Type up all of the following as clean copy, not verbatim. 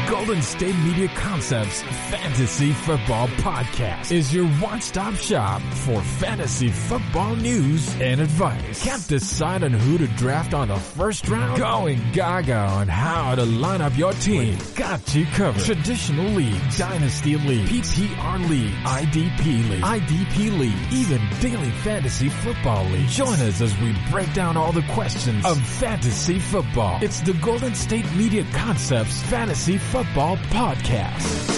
Golden State Media Concepts Fantasy Football Podcast is your one-stop shop for fantasy football news and advice. Can't decide on who to draft on the first round? Going gaga on how to line up your team. We've got you covered. Traditional league, dynasty league, PPR league, IDP league, even daily fantasy football league. Join us as we break down all the questions of fantasy football. It's the Golden State Media Concepts Fantasy Football Podcast.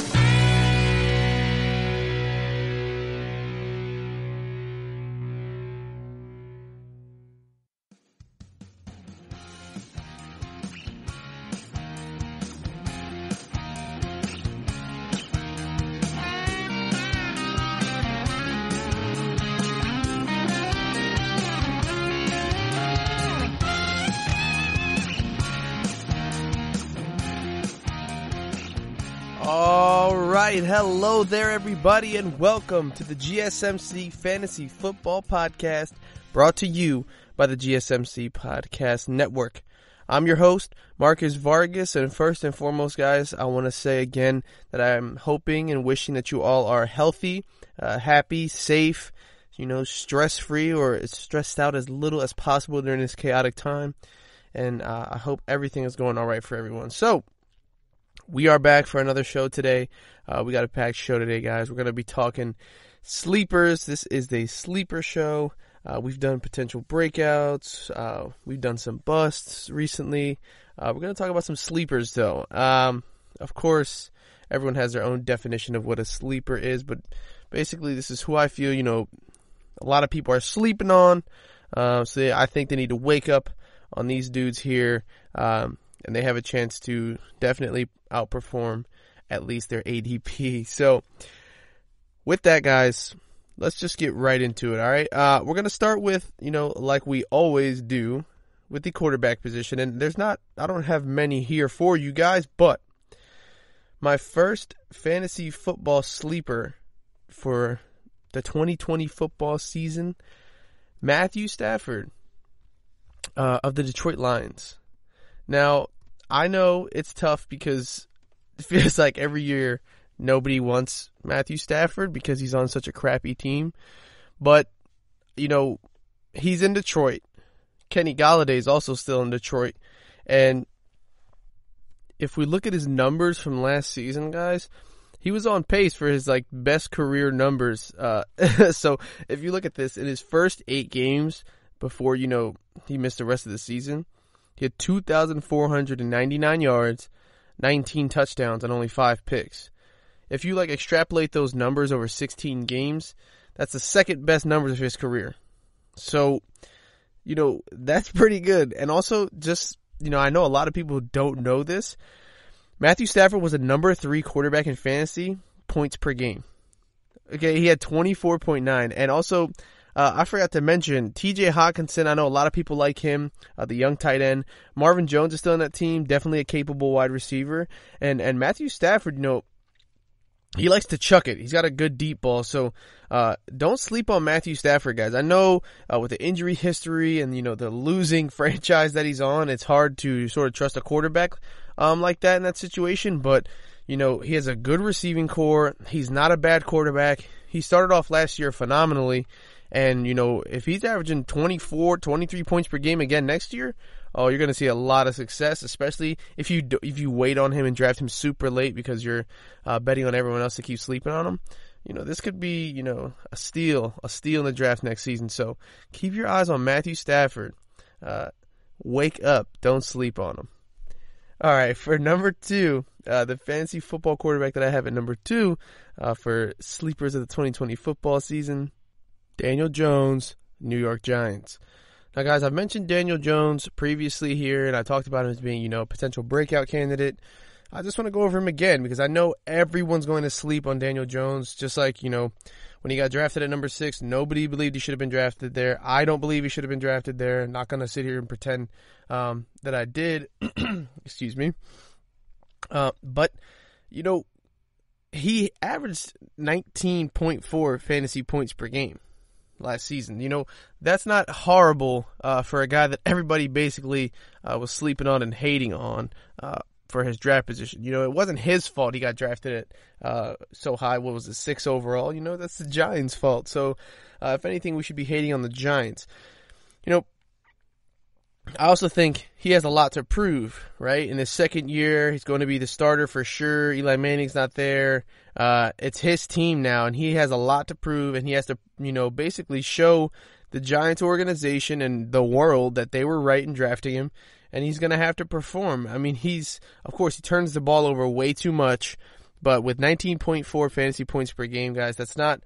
Hello there, everybody, and welcome to the GSMC Fantasy Football Podcast, brought to you by the GSMC Podcast Network. I'm your host, Marcus Vargas, and first and foremost, guys, I want to say again that I'm hoping and wishing that you all are healthy, happy, safe, stress-free, or as stressed out as little as possible during this chaotic time, and I hope everything is going all right for everyone. So, we are back for another show today. We got a packed show today, guys. We're going to be talking sleepers. This is the sleeper show. We've done potential breakouts. We've done some busts recently. We're going to talk about some sleepers, though. Of course, everyone has their own definition of what a sleeper is, but basically this is who I feel, a lot of people are sleeping on. So I think they need to wake up on these dudes here, and they have a chance to definitely outperform at least their ADP. So with that, guys, let's just get right into it. All right. We're going to start with, like we always do with the quarterback position. And I don't have many here for you guys, but my first fantasy football sleeper for the 2020 football season, Matthew Stafford, of the Detroit Lions. Now, I know it's tough because it feels like every year nobody wants Matthew Stafford because he's on such a crappy team. But, he's in Detroit. Kenny Galladay is also still in Detroit. And if we look at his numbers from last season, guys, he was on pace for his best career numbers. So if you look at this, in his first 8 games before, he missed the rest of the season, he had 2,499 yards, 19 touchdowns, and only 5 picks. If you extrapolate those numbers over 16 games, that's the second best numbers of his career. So, that's pretty good. And also, just, I know a lot of people don't know this. Matthew Stafford was a number 3 quarterback in fantasy points per game. Okay, he had 24.9. And also, I forgot to mention, TJ Hawkinson. I know a lot of people like him, the young tight end. Marvin Jones is still on that team, definitely a capable wide receiver. And Matthew Stafford, he likes to chuck it. He's got a good deep ball. So don't sleep on Matthew Stafford, guys. I know with the injury history and, the losing franchise that he's on, it's hard to sort of trust a quarterback like that in that situation. But, he has a good receiving core. He's not a bad quarterback. He started off last year phenomenally. And, if he's averaging 24, 23 points per game again next year, you're going to see a lot of success, especially if you wait on him and draft him super late because you're betting on everyone else to keep sleeping on him. This could be, a steal in the draft next season. So keep your eyes on Matthew Stafford. Wake up. Don't sleep on him. All right, for number 2, the fantasy football quarterback that I have at number 2 for sleepers of the 2020 football season, Daniel Jones, New York Giants. Now, guys, I've mentioned Daniel Jones previously here, and I talked about him as being, a potential breakout candidate. I just want to go over him again because I know everyone's going to sleep on Daniel Jones, just like, when he got drafted at number 6, nobody believed he should have been drafted there. I don't believe he should have been drafted there. I'm not going to sit here and pretend that I did. Excuse me. But, he averaged 19.4 fantasy points per game last season. That's not horrible for a guy that everybody basically was sleeping on and hating on for his draft position. It wasn't his fault he got drafted at so high. What was it, 6 overall? That's the Giants' fault. So, if anything, we should be hating on the Giants. I also think he has a lot to prove, right? In his second year, he's going to be the starter for sure. Eli Manning's not there. It's his team now, and he has a lot to prove, and he has to, basically show the Giants organization and the world that they were right in drafting him, and he's going to have to perform. I mean, of course, he turns the ball over way too much, but with 19.4 fantasy points per game, guys, that's not,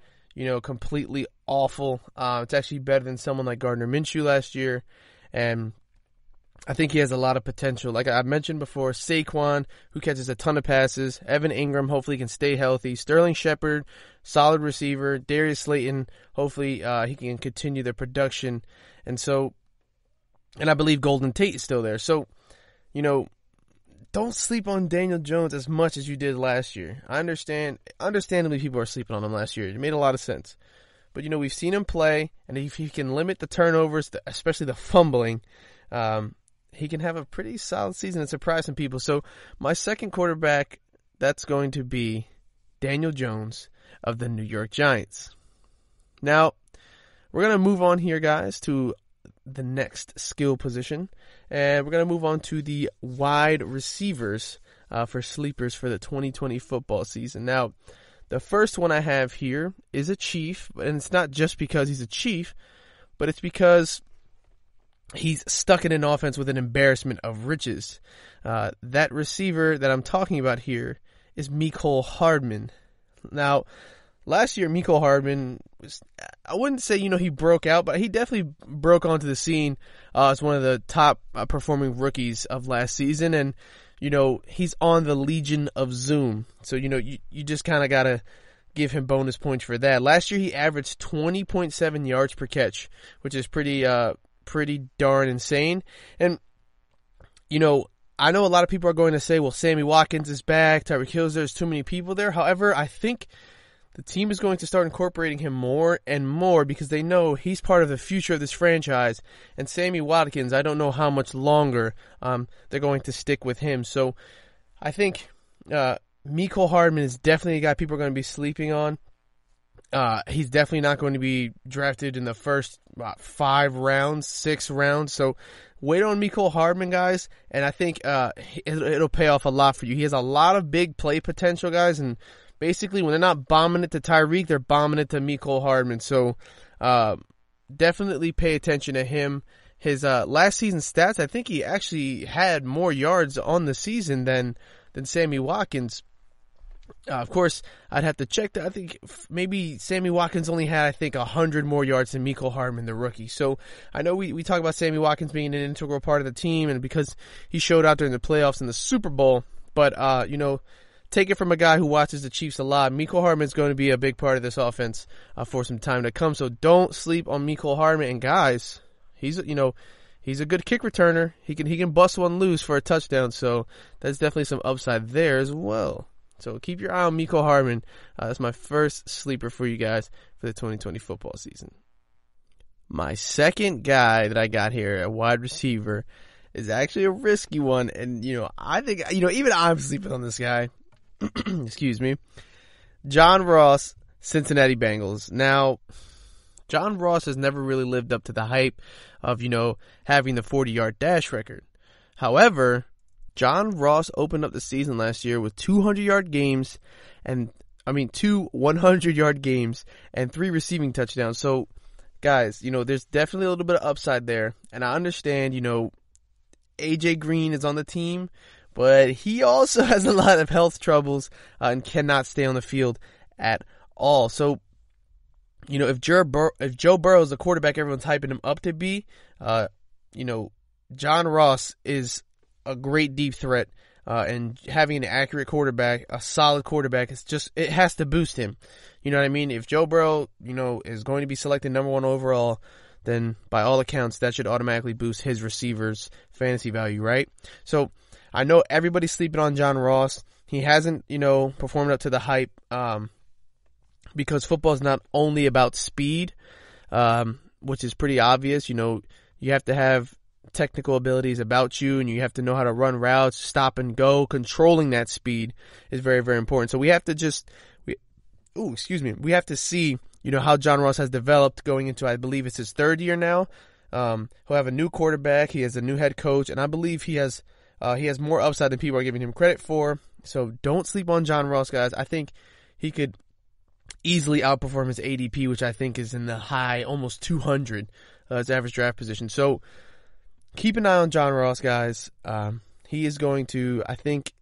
completely awful. It's actually better than someone like Gardner Minshew last year, and I think he has a lot of potential. Like I mentioned before, Saquon, who catches a ton of passes. Evan Ingram, hopefully can stay healthy. Sterling Shepard, solid receiver. Darius Slayton, hopefully he can continue their production. And I believe Golden Tate is still there. So, don't sleep on Daniel Jones as much as you did last year. I understand. Understandably, people are sleeping on him last year. It made a lot of sense. But, we've seen him play, and if he can limit the turnovers, especially the fumbling, he can have a pretty solid season and surprise some people. So my second quarterback, that's going to be Daniel Jones of the New York Giants. Now, we're going to move on here, guys, to the next skill position. And we're going to move on to the wide receivers for sleepers for the 2020 football season. Now, the first one I have here is a Chief, and it's not just because he's a Chief, but it's because he's stuck in an offense with an embarrassment of riches. That receiver that I'm talking about here is Mecole Hardman. Now, last year, Mecole Hardman I wouldn't say, he broke out, but he definitely broke onto the scene as one of the top performing rookies of last season. And, he's on the Legion of Zoom. So, you just kind of got to give him bonus points for that. Last year, he averaged 20.7 yards per catch, which is pretty darn insane. And, I know a lot of people are going to say, well, Sammy Watkins is back, Tyreek Hill's there's too many people there. However, I think the team is going to start incorporating him more and more because they know he's part of the future of this franchise. And Sammy Watkins, I don't know how much longer they're going to stick with him. So I think Mecole Hardman is definitely a guy people are going to be sleeping on. He's definitely not going to be drafted in the first 5 rounds, 6 rounds. So wait on Mecole Hardman, guys, and I think it'll pay off a lot for you. He has a lot of big play potential, guys, and basically when they're not bombing it to Tyreek, they're bombing it to Mecole Hardman. So definitely pay attention to him. His last season stats, I think he actually had more yards on the season than Sammy Watkins. Of course, I'd have to check that. I think maybe Sammy Watkins only had, 100 more yards than Mecole Hardman, the rookie. So I know we talk about Sammy Watkins being an integral part of the team and because he showed out during the playoffs in the Super Bowl. But, take it from a guy who watches the Chiefs a lot. Mecole Hardman is going to be a big part of this offense for some time to come. So don't sleep on Mecole Hardman. And guys, he's a good kick returner. He can bust one loose for a touchdown. So that's definitely some upside there as well. So keep your eye on Mecole Hardman. That's my first sleeper for you guys for the 2020 football season. My second guy that I got here, a wide receiver, is actually a risky one. And, I think, even I'm sleeping on this guy. Excuse me. John Ross, Cincinnati Bengals. Now, John Ross has never really lived up to the hype of, having the 40-yard dash record. However, John Ross opened up the season last year with 200-yard games two 100-yard games and 3 receiving touchdowns. So, guys, there's definitely a little bit of upside there. And I understand, AJ Green is on the team, but he also has a lot of health troubles and cannot stay on the field at all. So, if Joe Burrow is the quarterback everyone's hyping him up to be, John Ross is a great deep threat, and having an accurate quarterback, a solid quarterback, it has to boost him. You know what I mean? If Joe Burrow, is going to be selected number 1 overall, then by all accounts, that should automatically boost his receivers' fantasy value, right? So I know everybody's sleeping on John Ross. He hasn't, performed up to the hype, because football is not only about speed, which is pretty obvious. You have to have technical abilities about you, and you have to know how to run routes, stop and go. Controlling that speed is very, very important. So we have to we have to see, how John Ross has developed going into, I believe it's his third year now. He'll have a new quarterback. He has a new head coach, and I believe he has more upside than people are giving him credit for. So don't sleep on John Ross, guys. I think he could easily outperform his ADP, which I think is in the high, almost 200, his average draft position. So keep an eye on John Ross, guys. He is going to, I think,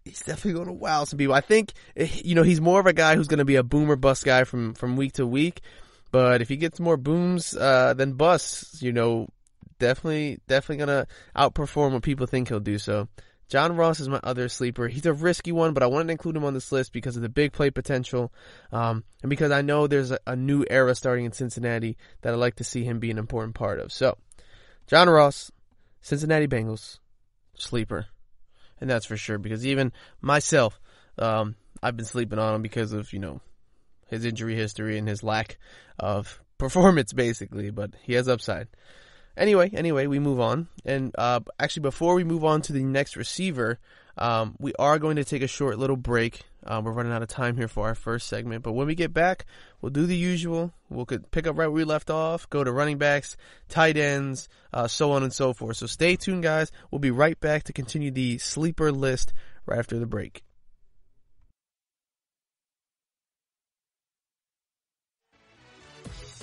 he's definitely going to wow some people. I think, he's more of a guy who's going to be a boom or bust guy from week to week. But if he gets more booms than busts, definitely going to outperform what people think he'll do. So John Ross is my other sleeper. He's a risky one, but I wanted to include him on this list because of the big play potential, and because I know there's a new era starting in Cincinnati that I'd like to see him be an important part of. So John Ross, Cincinnati Bengals, sleeper. And that's for sure, because even myself, I've been sleeping on him because of, his injury history and his lack of performance, basically. But he has upside. Anyway, we move on. And actually, before we move on to the next receiver, we are going to take a short little break. We're running out of time here for our first segment. But when we get back, we'll do the usual. We'll pick up right where we left off, go to running backs, tight ends, so on and so forth. So stay tuned, guys. We'll be right back to continue the sleeper list right after the break.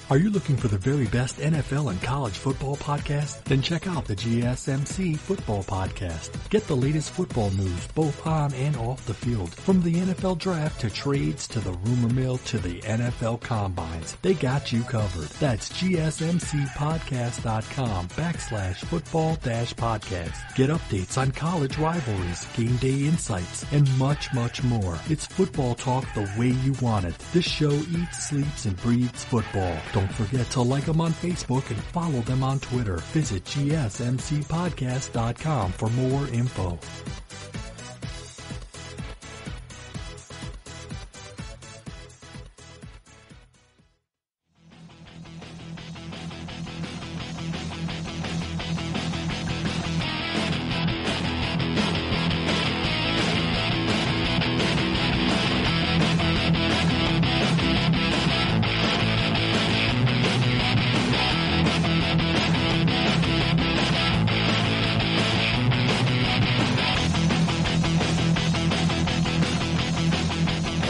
Are you looking for the very best NFL and college football podcast? Then check out the GSMC Football Podcast. Get the latest football news both on and off the field. From the NFL Draft to trades to the rumor mill to the NFL Combines, they got you covered. That's GSMCpodcast.com/football-podcast. Get updates on college rivalries, game day insights, and much, much more. It's football talk the way you want it. This show eats, sleeps, and breathes football. Don't forget to like them on Facebook and follow them on Twitter. Visit GSMCpodcast.com for more info.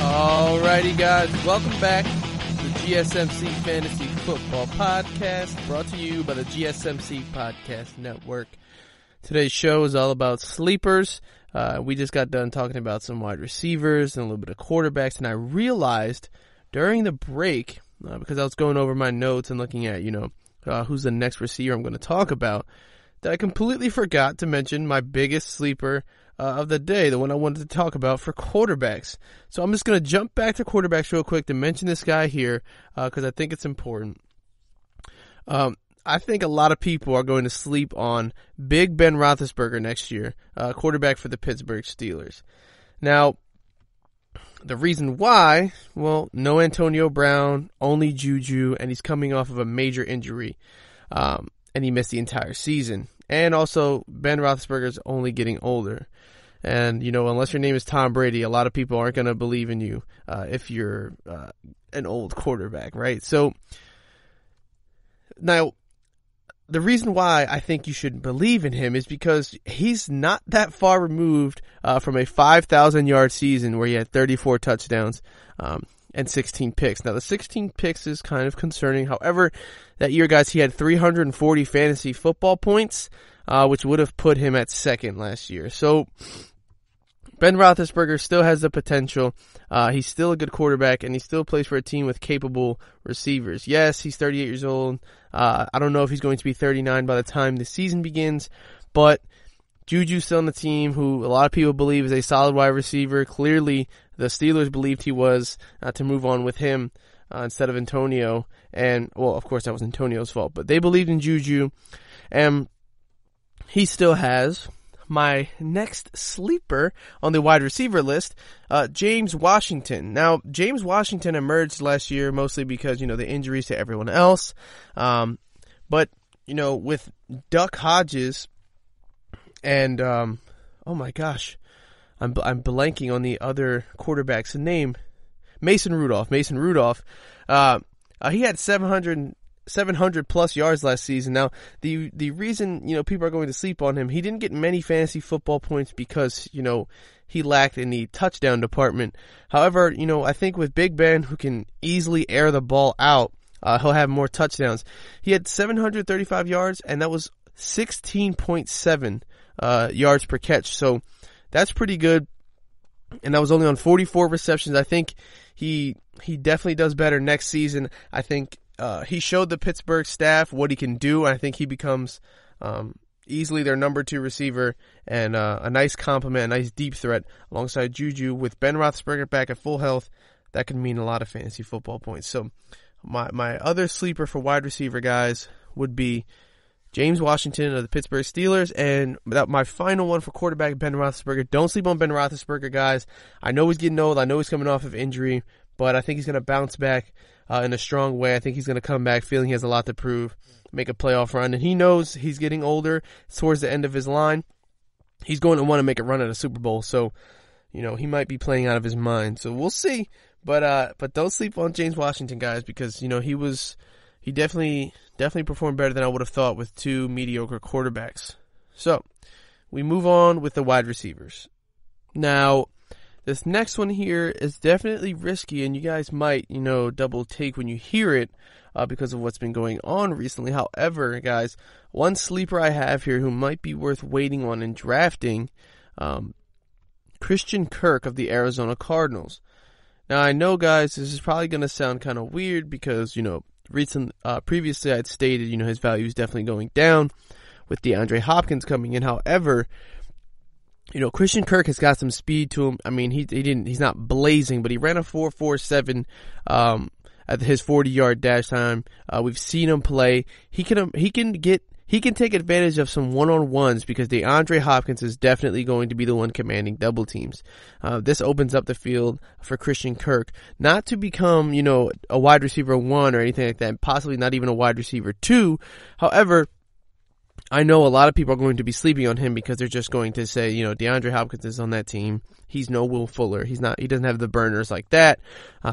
Alrighty, guys, welcome back to the GSMC Fantasy Football Podcast, brought to you by the GSMC Podcast Network. Today's show is all about sleepers. We just got done talking about some wide receivers and a little bit of quarterbacks, and I realized during the break, because I was going over my notes and looking at, who's the next receiver I'm going to talk about, that I completely forgot to mention my biggest sleeper of the day, the one I wanted to talk about for quarterbacks. So I'm just going to jump back to quarterbacks real quick to mention this guy here because I think it's important. I think a lot of people are going to sleep on Big Ben Roethlisberger next year, quarterback for the Pittsburgh Steelers. Now, the reason why, well, no Antonio Brown, only Juju, and he's coming off of a major injury, and he missed the entire season. And also, Ben Roethlisberger's only getting older. And, unless your name is Tom Brady, a lot of people aren't going to believe in you if you're an old quarterback, right? So, now, the reason why I think you should believe in him is because he's not that far removed from a 5,000-yard season where he had 34 touchdowns and 16 picks. Now, the 16 picks is kind of concerning. However, that year, guys, he had 340 fantasy football points, which would have put him at second last year. So, Ben Roethlisberger still has the potential. He's still a good quarterback, and he still plays for a team with capable receivers. Yes, he's 38 years old. I don't know if he's going to be 39 by the time the season begins, but Juju's still on the team, who a lot of people believe is a solid wide receiver. Clearly, the Steelers believed he was to move on with him instead of Antonio. And, well, of course, that was Antonio's fault, but they believed in Juju, and he still has my next sleeper on the wide receiver list, James Washington. Now, James Washington emerged last year mostly because, the injuries to everyone else. But with Duck Hodges and, oh my gosh, I'm blanking on the other quarterback's name. Mason Rudolph. He had 700 plus yards last season. Now, the reason, people are going to sleep on him, he didn't get many fantasy football points because, he lacked in the touchdown department. However, I think with Big Ben, who can easily air the ball out, he'll have more touchdowns. He had 735 yards, and that was 16.7 yards per catch. So that's pretty good. And that was only on 44 receptions. I think he definitely does better next season. I think he showed the Pittsburgh staff what he can do. And I think he becomes easily their number 2 receiver and a nice complement, a nice deep threat alongside Juju. With Ben Roethlisberger back at full health, that can mean a lot of fantasy football points. So my other sleeper for wide receiver guys would be James Washington of the Pittsburgh Steelers, and my final one for quarterback, Ben Roethlisberger. Don't sleep on Ben Roethlisberger, guys. I know he's getting old. I know he's coming off of injury, but I think he's going to bounce back in a strong way. I think he's going to come back feeling he has a lot to prove, make a playoff run, and he knows he's getting older towards the end of his line. He's going to want to make a run at a Super Bowl, so he might be playing out of his mind. So we'll see, but don't sleep on James Washington, guys, because he definitely performed better than I would have thought with 2 mediocre quarterbacks. So we move on with the wide receivers. Now, this next one here is definitely risky, and you guys might, double take when you hear it because of what's been going on recently. However, guys, one sleeper I have here who might be worth waiting on and drafting, Christian Kirk of the Arizona Cardinals. Now, I know, guys, this is probably going to sound kind of weird because, previously I'd stated, his value is definitely going down with DeAndre Hopkins coming in. However, Christian Kirk has got some speed to him. I mean, he's not blazing, but he ran a 4.47 at his 40-yard dash time. We've seen him play. He can take advantage of some one-on-ones because DeAndre Hopkins is definitely going to be the one commanding double teams. This opens up the field for Christian Kirk, not to become, a wide receiver 1 or anything like that, possibly not even a wide receiver 2. However, I know a lot of people are going to be sleeping on him because they're just going to say, DeAndre Hopkins is on that team. He's no Will Fuller. He doesn't have the burners like that.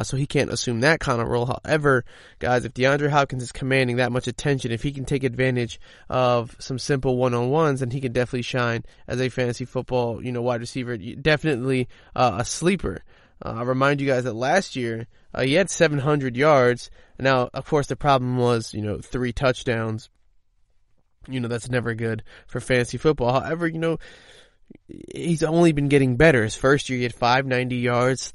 So he can't assume that kind of role. However, guys, if DeAndre Hopkins is commanding that much attention, if he can take advantage of some simple one-on-ones, then he can definitely shine as a fantasy football, wide receiver. Definitely a sleeper. I'll remind you guys that last year, he had 700 yards. Now, of course, the problem was, 3 touchdowns. That's never good for fantasy football. However, he's only been getting better. His first year, he had 590 yards,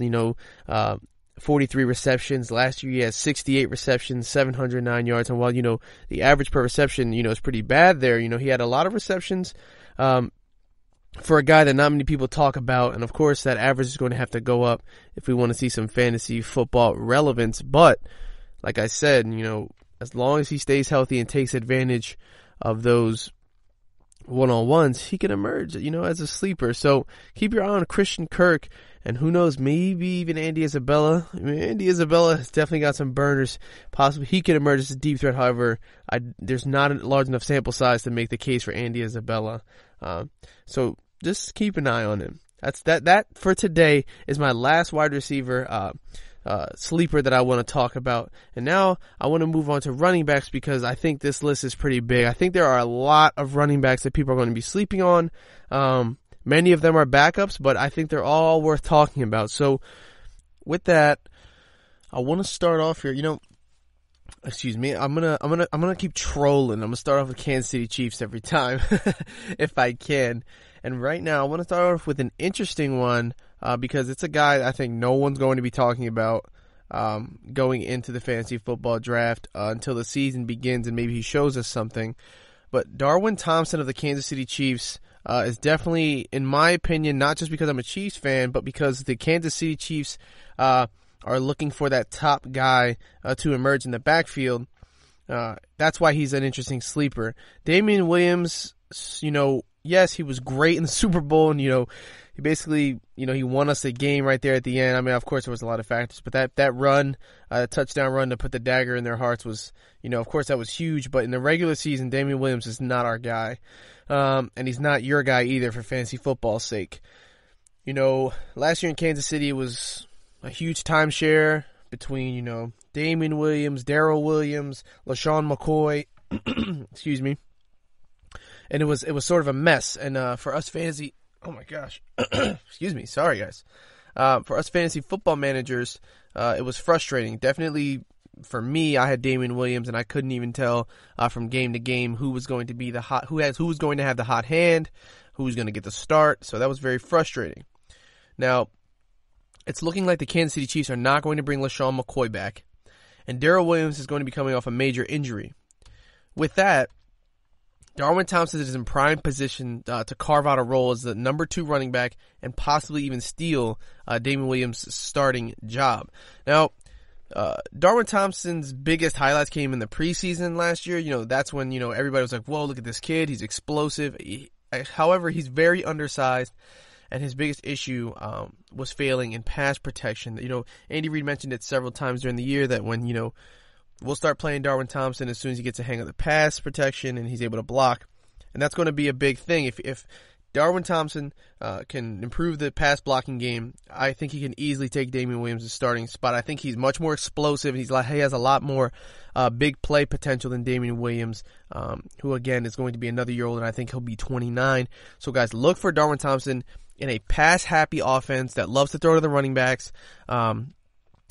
43 receptions. Last year, he had 68 receptions, 709 yards. And while, the average per reception, is pretty bad there, he had a lot of receptions for a guy that not many people talk about. And, of course, that average is going to have to go up if we want to see some fantasy football relevance. But, like I said, as long as he stays healthy and takes advantage of those one-on-ones, he can emerge, as a sleeper. So keep your eye on Christian Kirk, and who knows, maybe even Andy Isabella. I mean, Andy Isabella has definitely got some burners. Possibly he can emerge as a deep threat. However, there's not a large enough sample size to make the case for Andy Isabella. So just keep an eye on him. That for today is my last wide receiver sleeper that I want to talk about. And now I want to move on to running backs because I think this list is pretty big. I think there are a lot of running backs that people are going to be sleeping on. Many of them are backups, but I think they're all worth talking about. So with that, I want to start off here. Excuse me. I'm gonna keep trolling. I'm gonna start off with Kansas City Chiefs every time if I can. And right now I want to start off with an interesting one. Because it's a guy I think no one's going to be talking about going into the fantasy football draft until the season begins and maybe he shows us something. But Darwin Thompson of the Kansas City Chiefs is definitely, in my opinion, not just because I'm a Chiefs fan, but because the Kansas City Chiefs are looking for that top guy to emerge in the backfield. That's why he's an interesting sleeper. Damian Williams, yes, he was great in the Super Bowl, and, basically, he won us the game right there at the end. I mean, of course, there was a lot of factors, but that run, touchdown run to put the dagger in their hearts was, of course, that was huge. But in the regular season, Damian Williams is not our guy. And he's not your guy either for fantasy football's sake. Last year in Kansas City, it was a huge timeshare between, Damian Williams, Darrell Williams, LaShawn McCoy, excuse me. And it was sort of a mess. And for us fantasy, oh my gosh, excuse me, sorry guys. For us fantasy football managers, it was frustrating. Definitely for me, I had Damian Williams, and I couldn't even tell from game to game who was going to be who was going to have the hot hand, who was going to get the start. So that was very frustrating. Now, it's looking like the Kansas City Chiefs are not going to bring LaShawn McCoy back, and Darrell Williams is going to be coming off a major injury. With that, Darwin Thompson is in prime position to carve out a role as the number 2 running back and possibly even steal Damian Williams' starting job. Now, Darwin Thompson's biggest highlights came in the preseason last year. That's when, everybody was like, whoa, look at this kid. He's explosive. However, he's very undersized, and his biggest issue was failing in pass protection. Andy Reid mentioned it several times during the year that when, we'll start playing Darwin Thompson as soon as he gets a hang of the pass protection and he's able to block. And that's going to be a big thing. If Darwin Thompson can improve the pass blocking game, I think he can easily take Damian Williams' starting spot. I think he's much more explosive. He has a lot more big play potential than Damian Williams, who, again, is going to be another year old, and I think he'll be 29. So, guys, look for Darwin Thompson in a pass-happy offense that loves to throw to the running backs,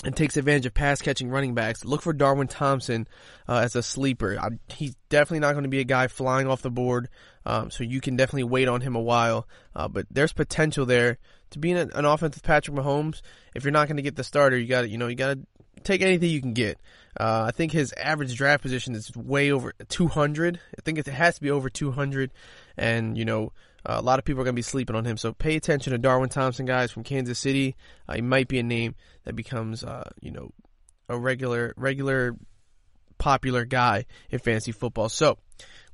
and takes advantage of pass-catching running backs. Look for Darwin Thompson as a sleeper. He's definitely not going to be a guy flying off the board, so you can definitely wait on him a while. But there's potential there to be in an offense with Patrick Mahomes. If you're not going to get the starter, you got to take anything you can get. I think his average draft position is way over 200. I think it has to be over 200, and a lot of people are going to be sleeping on him. So pay attention to Darwin Thompson, guys, from Kansas City. He might be a name that becomes, a regular popular guy in fantasy football. So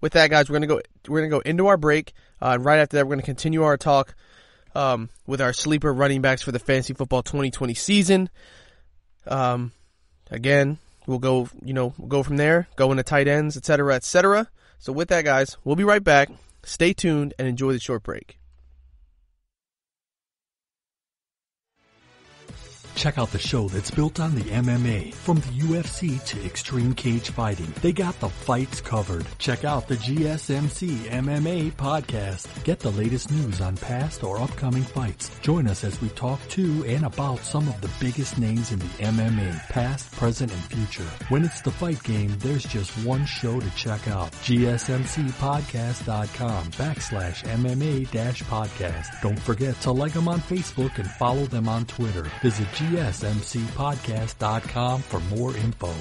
with that, guys, we're going to go into our break. And right after that, we're going to continue our talk with our sleeper running backs for the fantasy football 2020 season. Again, we'll go from there, go into tight ends, et cetera, et cetera. So with that, guys, we'll be right back. Stay tuned and enjoy the short break. Check out the show that's built on the MMA. From the UFC to extreme cage fighting, they got the fights covered. Check out the GSMC MMA podcast. Get the latest news on past or upcoming fights. Join us as we talk to and about some of the biggest names in the MMA, past, present, and future. When it's the fight game, there's just one show to check out. GSMCpodcast.com/MMA-podcast. Don't forget to like them on Facebook and follow them on Twitter. Visit GSMCpodcast.com for more info.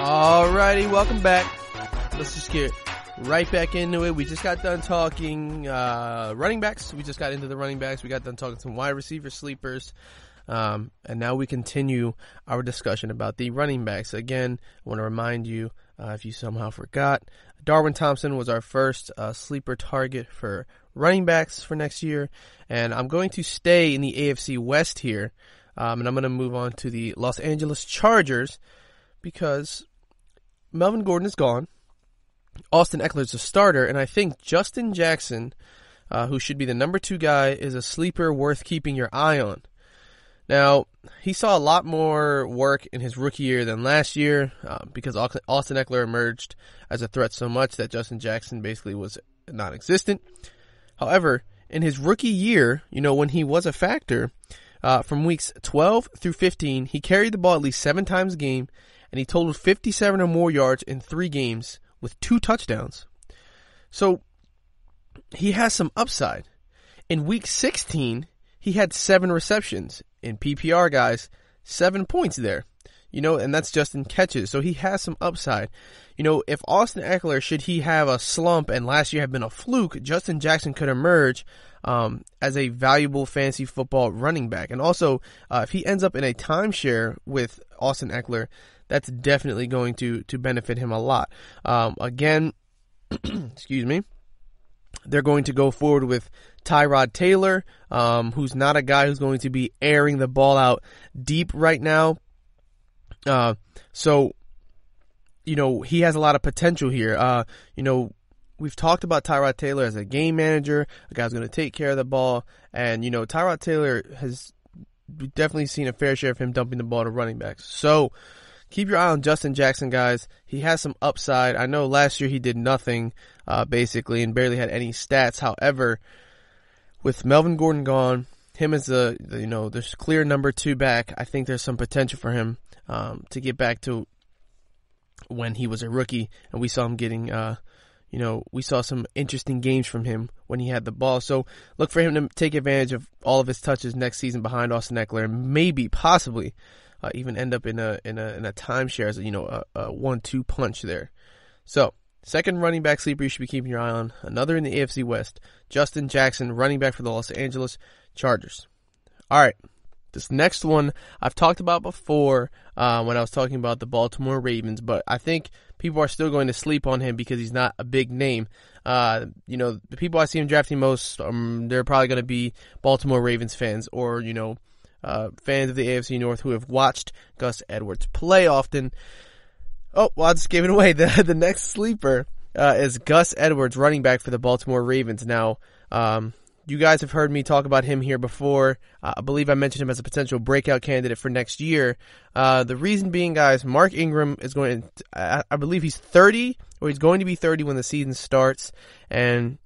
Alrighty, welcome back. Let's just get right back into it. We just got done talking running backs. We just got into the running backs. We got done talking some wide receiver sleepers. And now we continue our discussion about the running backs. Again, I want to remind you, if you somehow forgot, Darwin Thompson was our first sleeper target for running backs for next year. And I'm going to stay in the AFC West here. And I'm going to move on to the Los Angeles Chargers because Melvin Gordon is gone. Austin Eckler's a starter, and I think Justin Jackson, who should be the number 2 guy, is a sleeper worth keeping your eye on. Now, he saw a lot more work in his rookie year than last year because Austin Eckler emerged as a threat so much that Justin Jackson basically was non-existent. However, in his rookie year, when he was a factor, from weeks 12 through 15, he carried the ball at least 7 times a game, and he totaled 57 or more yards in 3 games with 2 touchdowns. So he has some upside. In week 16, he had 7 receptions. In PPR, guys, 7 points there. And that's just in catches. So he has some upside. If Austin Eckler, should he have a slump and last year have been a fluke, Justin Jackson could emerge as a valuable fantasy football running back. And also, if he ends up in a timeshare with Austin Eckler, that's definitely going to benefit him a lot. Again, excuse me, they're going to go forward with Tyrod Taylor, who's not a guy who's going to be airing the ball out deep right now. So, he has a lot of potential here. We've talked about Tyrod Taylor as a game manager, a guy who's going to take care of the ball. And, Tyrod Taylor has definitely seen a fair share of him dumping the ball to running backs. So keep your eye on Justin Jackson, guys. He has some upside. I know last year he did nothing, basically, and barely had any stats. However, with Melvin Gordon gone, him as the clear number 2 back, I think there's some potential for him to get back to when he was a rookie, and we saw him getting, we saw some interesting games from him when he had the ball. So look for him to take advantage of all of his touches next season behind Austin Eckler, and maybe, possibly, even end up in a timeshare as a 1-2 punch there. So second running back sleeper you should be keeping your eye on, another in the AFC West, Justin Jackson, running back for the Los Angeles Chargers. All right. This next one I've talked about before when I was talking about the Baltimore Ravens, but I think people are still going to sleep on him because he's not a big name. The people I see him drafting most, they're probably going to be Baltimore Ravens fans or, fans of the AFC North who have watched Gus Edwards play often. Oh, well, I just gave it away. The next sleeper is Gus Edwards, running back for the Baltimore Ravens. Now, you guys have heard me talk about him here before. I believe I mentioned him as a potential breakout candidate for next year. The reason being, guys, Mark Ingram is going to, I believe he's 30, or he's going to be 30 when the season starts. And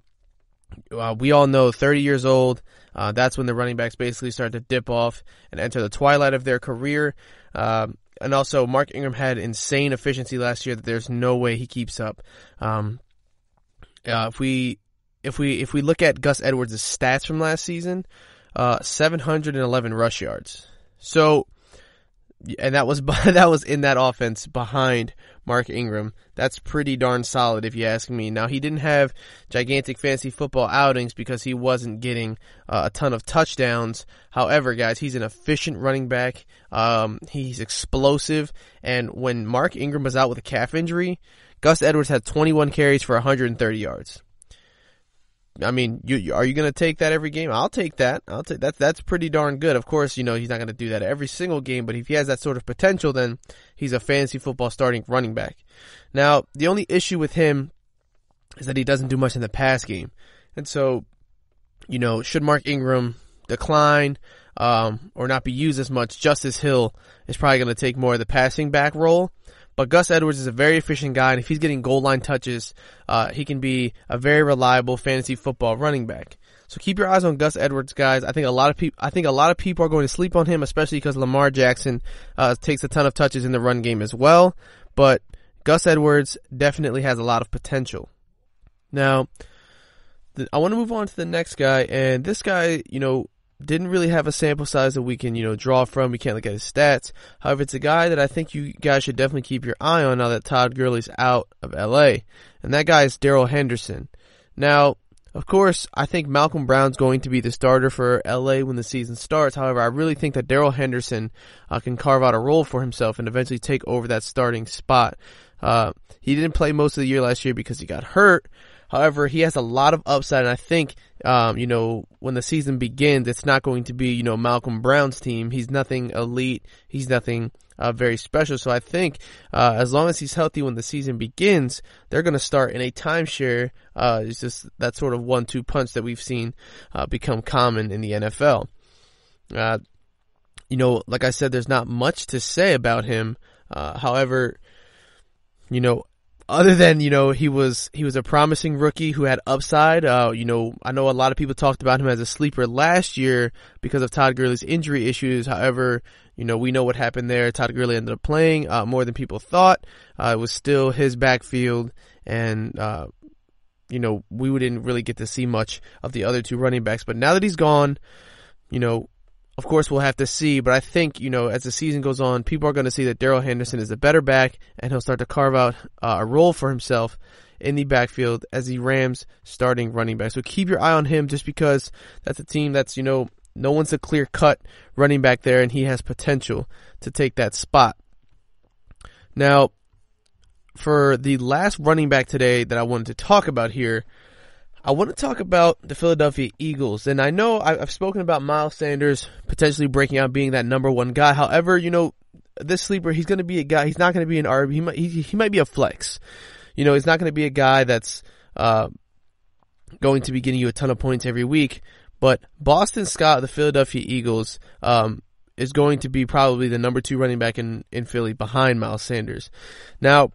we all know 30 years old, that's when the running backs basically start to dip off and enter the twilight of their career. And also, Mark Ingram had insane efficiency last year that there's no way he keeps up. If we look at Gus Edwards' stats from last season, 711 rush yards. So, and that was in that offense behind Mark Ingram. That's pretty darn solid if you ask me. Now, he didn't have gigantic fantasy football outings because he wasn't getting a ton of touchdowns. However, guys, he's an efficient running back. He's explosive. And when Mark Ingram was out with a calf injury, Gus Edwards had 21 carries for 130 yards. I mean, are you going to take that every game? I'll take that. That's pretty darn good. Of course, he's not going to do that every single game, but if he has that sort of potential, then he's a fantasy football starting running back. Now, the only issue with him is that he doesn't do much in the pass game. And so, should Mark Ingram decline or not be used as much, Justice Hill is probably going to take more of the passing back role. But Gus Edwards is a very efficient guy, and if he's getting goal line touches, he can be a very reliable fantasy football running back. So keep your eyes on Gus Edwards, guys. I think a lot of people are going to sleep on him, especially because Lamar Jackson takes a ton of touches in the run game as well. But Gus Edwards definitely has a lot of potential. Now, I want to move on to the next guy, and this guy, didn't really have a sample size that we can, draw from. We can't look at his stats. However, it's a guy that I think you guys should definitely keep your eye on now that Todd Gurley's out of LA. And that guy is Darrell Henderson. Now, of course, I think Malcolm Brown's going to be the starter for LA when the season starts. However, I really think that Darrell Henderson can carve out a role for himself and eventually take over that starting spot. He didn't play most of the year last year because he got hurt. However, he has a lot of upside, and I think, when the season begins, it's not going to be, Malcolm Brown's team. He's nothing elite. He's nothing very special. So I think as long as he's healthy when the season begins, they're going to start in a timeshare. It's just that sort of 1-2 punch that we've seen become common in the NFL. Like I said, there's not much to say about him. However, other than, he was a promising rookie who had upside. I know a lot of people talked about him as a sleeper last year because of Todd Gurley's injury issues. However, we know what happened there. Todd Gurley ended up playing more than people thought. It was still his backfield, and we didn't really get to see much of the other two running backs. But now that he's gone, of course we'll have to see. But I think, as the season goes on, people are going to see that Darrell Henderson is a better back, and he'll start to carve out a role for himself in the backfield as the Rams starting running back. So keep your eye on him, just because that's a team that's, no one's a clear-cut running back there, and he has potential to take that spot. Now, for the last running back today that I wanted to talk about here, I want to talk about the Philadelphia Eagles. And I know I've spoken about Miles Sanders potentially breaking out, being that number one guy. However, this sleeper, he's going to be a guy, he's not going to be an RB. He might be a flex. He's not going to be a guy that's going to be getting you a ton of points every week. But Boston Scott of the Philadelphia Eagles is going to be probably the number 2 running back in Philly behind Miles Sanders. Now,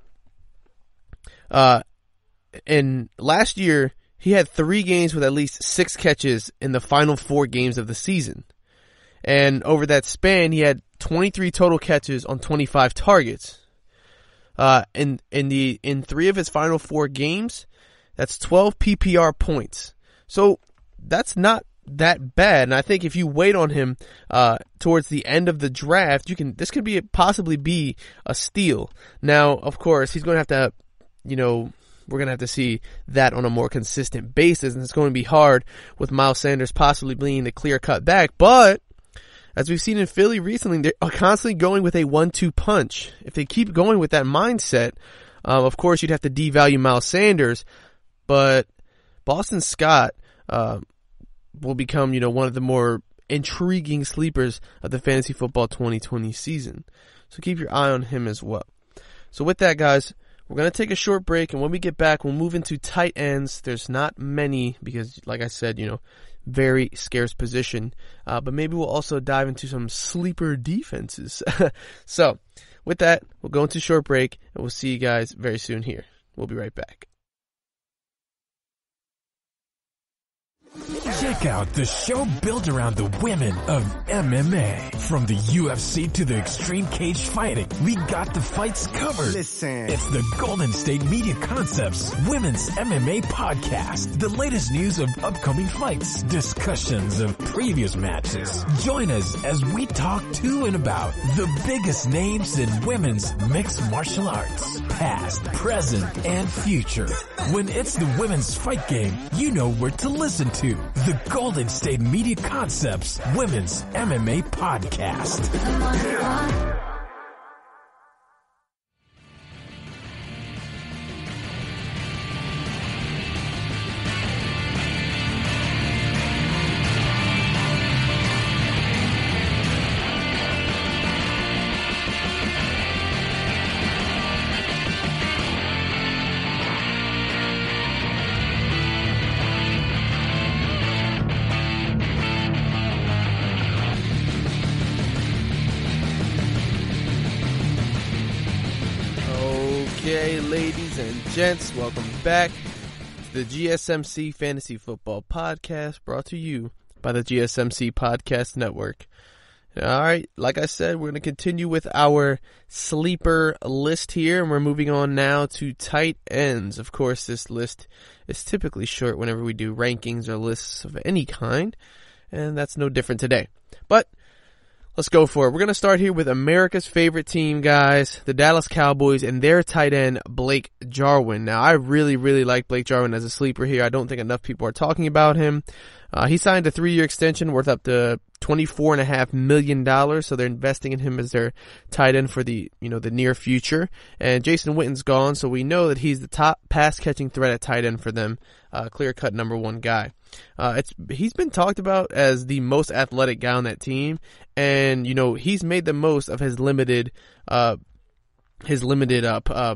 and last year, he had 3 games with at least 6 catches in the final 4 games of the season. And over that span, he had 23 total catches on 25 targets. In 3 of his final 4 games, that's 12 PPR points. So that's not that bad. And I think if you wait on him towards the end of the draft, this could possibly be a steal. Now, of course, he's going to have to, we're going to have to see that on a more consistent basis, and it's going to be hard with Miles Sanders possibly being the clear-cut back. But as we've seen in Philly recently, they're constantly going with a 1-2 punch. If they keep going with that mindset, of course, you'd have to devalue Miles Sanders, but Boston Scott will become, one of the more intriguing sleepers of the Fantasy Football 2020 season. So keep your eye on him as well. So with that, guys, we're going to take a short break, and when we get back, we'll move into tight ends. There's not many because, like I said, very scarce position. But maybe we'll also dive into some sleeper defenses. So with that, we'll go into a short break, and we'll see you guys very soon here. We'll be right back. Check out the show built around the women of MMA. From the UFC to the extreme cage fighting, we got the fights covered. Listen. It's the Golden State Media Concepts Women's MMA Podcast. The latest news of upcoming fights, discussions of previous matches. Join us as we talk to and about the biggest names in women's mixed martial arts. Past, present, and future. When it's the women's fight game, you know where to listen to. The Golden State Media Concepts Women's MMA Podcast. Okay, ladies and gents, welcome back to the GSMC Fantasy Football Podcast, brought to you by the GSMC Podcast Network. All right, like I said, we're going to continue with our sleeper list here, and we're moving on now to tight ends. Of course, this list is typically short whenever we do rankings or lists of any kind, and that's no different today. But let's go for it. We're going to start here with America's favorite team, guys, the Dallas Cowboys, and their tight end, Blake Jarwin. Now, I really, really like Blake Jarwin as a sleeper here. I don't think enough people are talking about him. He signed a 3-year extension worth up to $24.5 million, so they're investing in him as their tight end for the near future. And Jason Witten's gone, so we know that he's the top pass-catching threat at tight end for them, clear-cut number 1 guy. He's been talked about as the most athletic guy on that team, and he's made the most of his limited his limited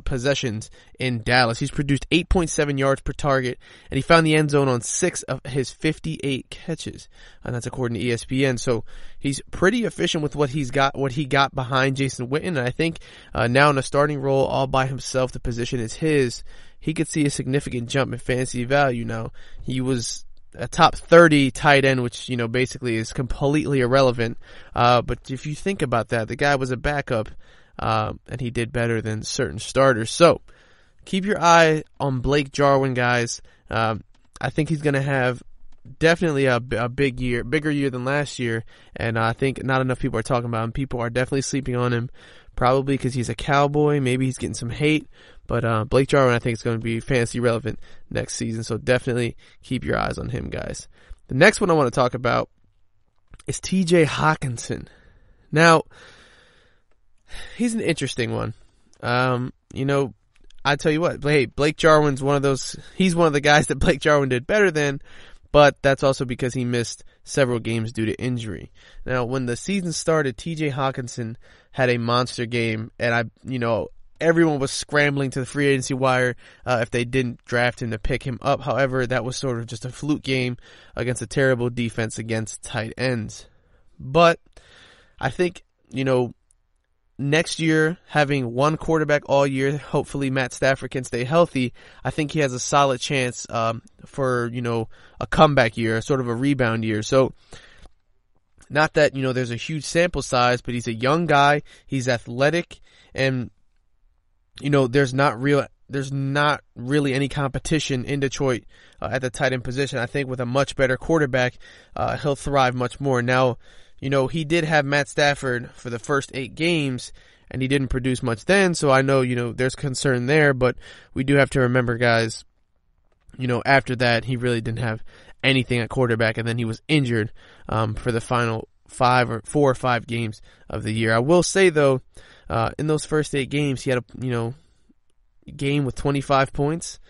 possessions in Dallas. He's produced 8.7 yards per target, and he found the end zone on 6 of his 58 catches, and that's according to ESPN. So he's pretty efficient with what he got behind Jason Witten, and I think now in a starting role all by himself, the position is his. He could see a significant jump in fantasy value. Now, he was a top 30 tight end, which, basically is completely irrelevant. But if you think about that, the guy was a backup, and he did better than certain starters. So keep your eye on Blake Jarwin, guys. I think he's going to have definitely a bigger year than last year. And I think not enough people are talking about him. People are definitely sleeping on him, probably because he's a Cowboy. Maybe he's getting some hate. But Blake Jarwin, I think, is going to be fantasy relevant next season. So definitely keep your eyes on him, guys. The next one I want to talk about is TJ Hawkinson. Now, he's an interesting one. I tell you what, hey, Blake Jarwin's he's one of the guys that Blake Jarwin did better than, but that's also because he missed several games due to injury. Now, when the season started, TJ Hawkinson had a monster game, and everyone was scrambling to the free agency wire if they didn't draft him to pick him up. However, that was sort of just a fluke game against a terrible defense against tight ends. But I think, next year, having one quarterback all year, hopefully Matt Stafford can stay healthy, I think he has a solid chance for, a comeback year, sort of a rebound year. So, not that, there's a huge sample size, but he's a young guy, he's athletic, and, there's not really any competition in Detroit at the tight end position. I think with a much better quarterback, he'll thrive much more. Now, he did have Matt Stafford for the first 8 games, and he didn't produce much then, so I know, there's concern there, but we do have to remember, guys, after that, he really didn't have anything at quarterback, and then he was injured for the final 4 or 5 games of the year. I will say, though, in those first 8 games, he had a game with 25 points.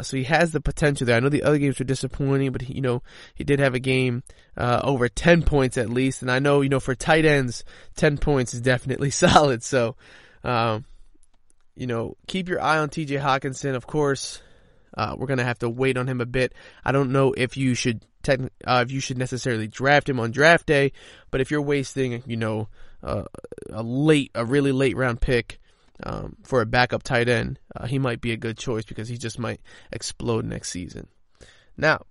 So he has the potential there. I know the other games were disappointing, but he did have a game over 10 points at least. And I know, for tight ends, 10 points is definitely solid. So, keep your eye on TJ Hawkinson. Of course, we're going to have to wait on him a bit. I don't know if you should necessarily draft him on draft day, but if you're wasting, a really late round pick, for a backup tight end, he might be a good choice because he just might explode next season. Now,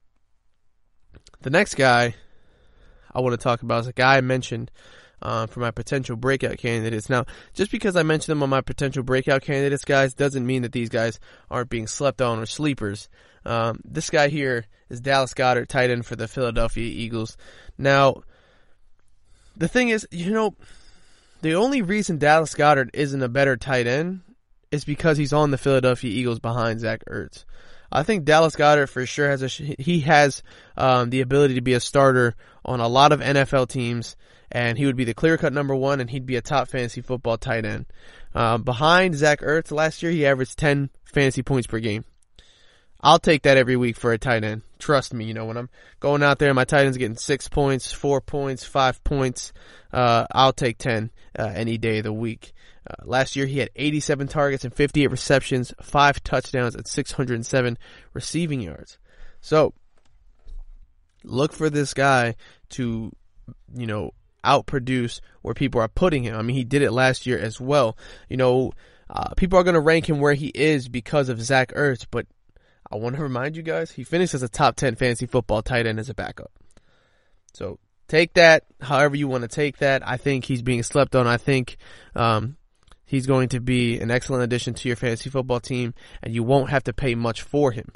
the next guy I want to talk about is a guy I mentioned for my potential breakout candidates. Now, just because I mentioned them on my potential breakout candidates, guys, doesn't mean that these guys aren't being slept on or sleepers. This guy here is Dallas Goedert, tight end for the Philadelphia Eagles. Now, the thing is, the only reason Dallas Goedert isn't a better tight end is because he's on the Philadelphia Eagles behind Zach Ertz. I think Dallas Goedert for sure has the ability to be a starter on a lot of NFL teams, and he would be the clear-cut number 1, and he'd be a top fantasy football tight end. Behind Zach Ertz last year, he averaged 10 fantasy points per game. I'll take that every week for a tight end. Trust me, when I'm going out there and my tight end's getting 6 points, 4 points, 5 points, I'll take 10 any day of the week. Last year he had 87 targets and 58 receptions, 5 touchdowns, and 607 receiving yards. So, look for this guy to, outproduce where people are putting him. I mean, he did it last year as well. People are going to rank him where he is because of Zach Ertz, but I want to remind you guys, he finished as a top 10 fantasy football tight end as a backup. So take that however you want to take that. I think he's being slept on. I think he's going to be an excellent addition to your fantasy football team, and you won't have to pay much for him.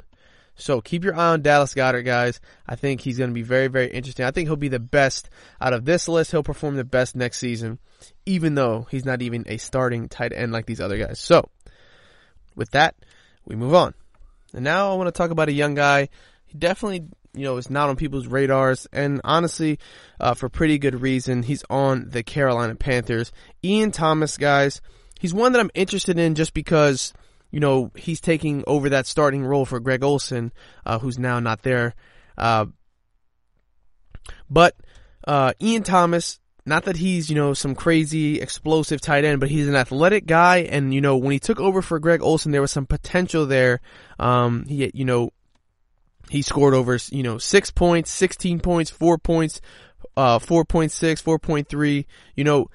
So keep your eye on Dallas Goedert, guys. I think he's going to be very, very interesting. I think he'll be the best out of this list. He'll perform the best next season, even though he's not even a starting tight end like these other guys. So with that, we move on. And now I want to talk about a young guy. He definitely, is not on people's radars. And honestly, for pretty good reason, he's on the Carolina Panthers. Ian Thomas, guys, he's one that I'm interested in just because, he's taking over that starting role for Greg Olsen, who's now not there. But Ian Thomas, not that he's, some crazy explosive tight end, but he's an athletic guy. And, when he took over for Greg Olsen, there was some potential there. He scored over, 6 points, 16 points, 4 points, 4.6, 4.3,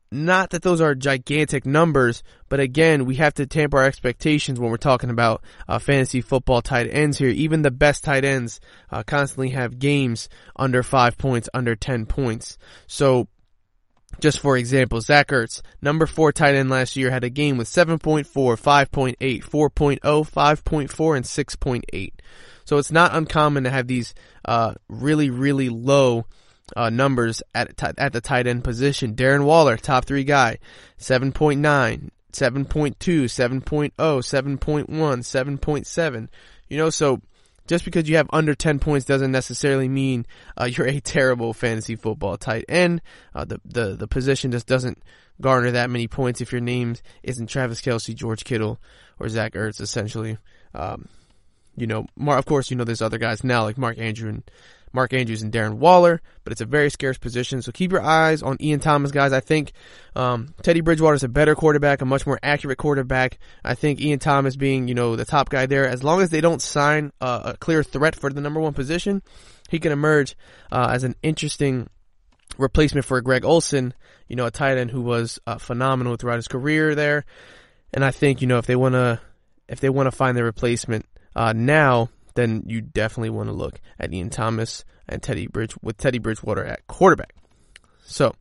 not that those are gigantic numbers, but again, we have to temper our expectations when we're talking about fantasy football tight ends here. Even the best tight ends constantly have games under 5 points, under 10 points. So, just for example, Zach Ertz, number 4 tight end last year, had a game with 7.4, 5.8, 4.0, 5.4, and 6.8. So it's not uncommon to have these really, really low numbers at the tight end position. Darren Waller, top 3 guy, 7.9, 7.2, 7.0, 7.1, 7.7. So just because you have under 10 points doesn't necessarily mean you're a terrible fantasy football tight end. The position just doesn't garner that many points if your name isn't Travis Kelce, George Kittle, or Zach Ertz, essentially. Of course, there's other guys now like Mark Andrews and Darren Waller, but it's a very scarce position. So keep your eyes on Ian Thomas, guys. I think Teddy Bridgewater is a better quarterback, a much more accurate quarterback. I think Ian Thomas being, the top guy there, as long as they don't sign a clear threat for the number 1 position, he can emerge as an interesting replacement for Greg Olsen, a tight end who was phenomenal throughout his career there. And I think, if they want to find their replacement now, then you definitely want to look at Ian Thomas and Teddy Bridgewater at quarterback. So,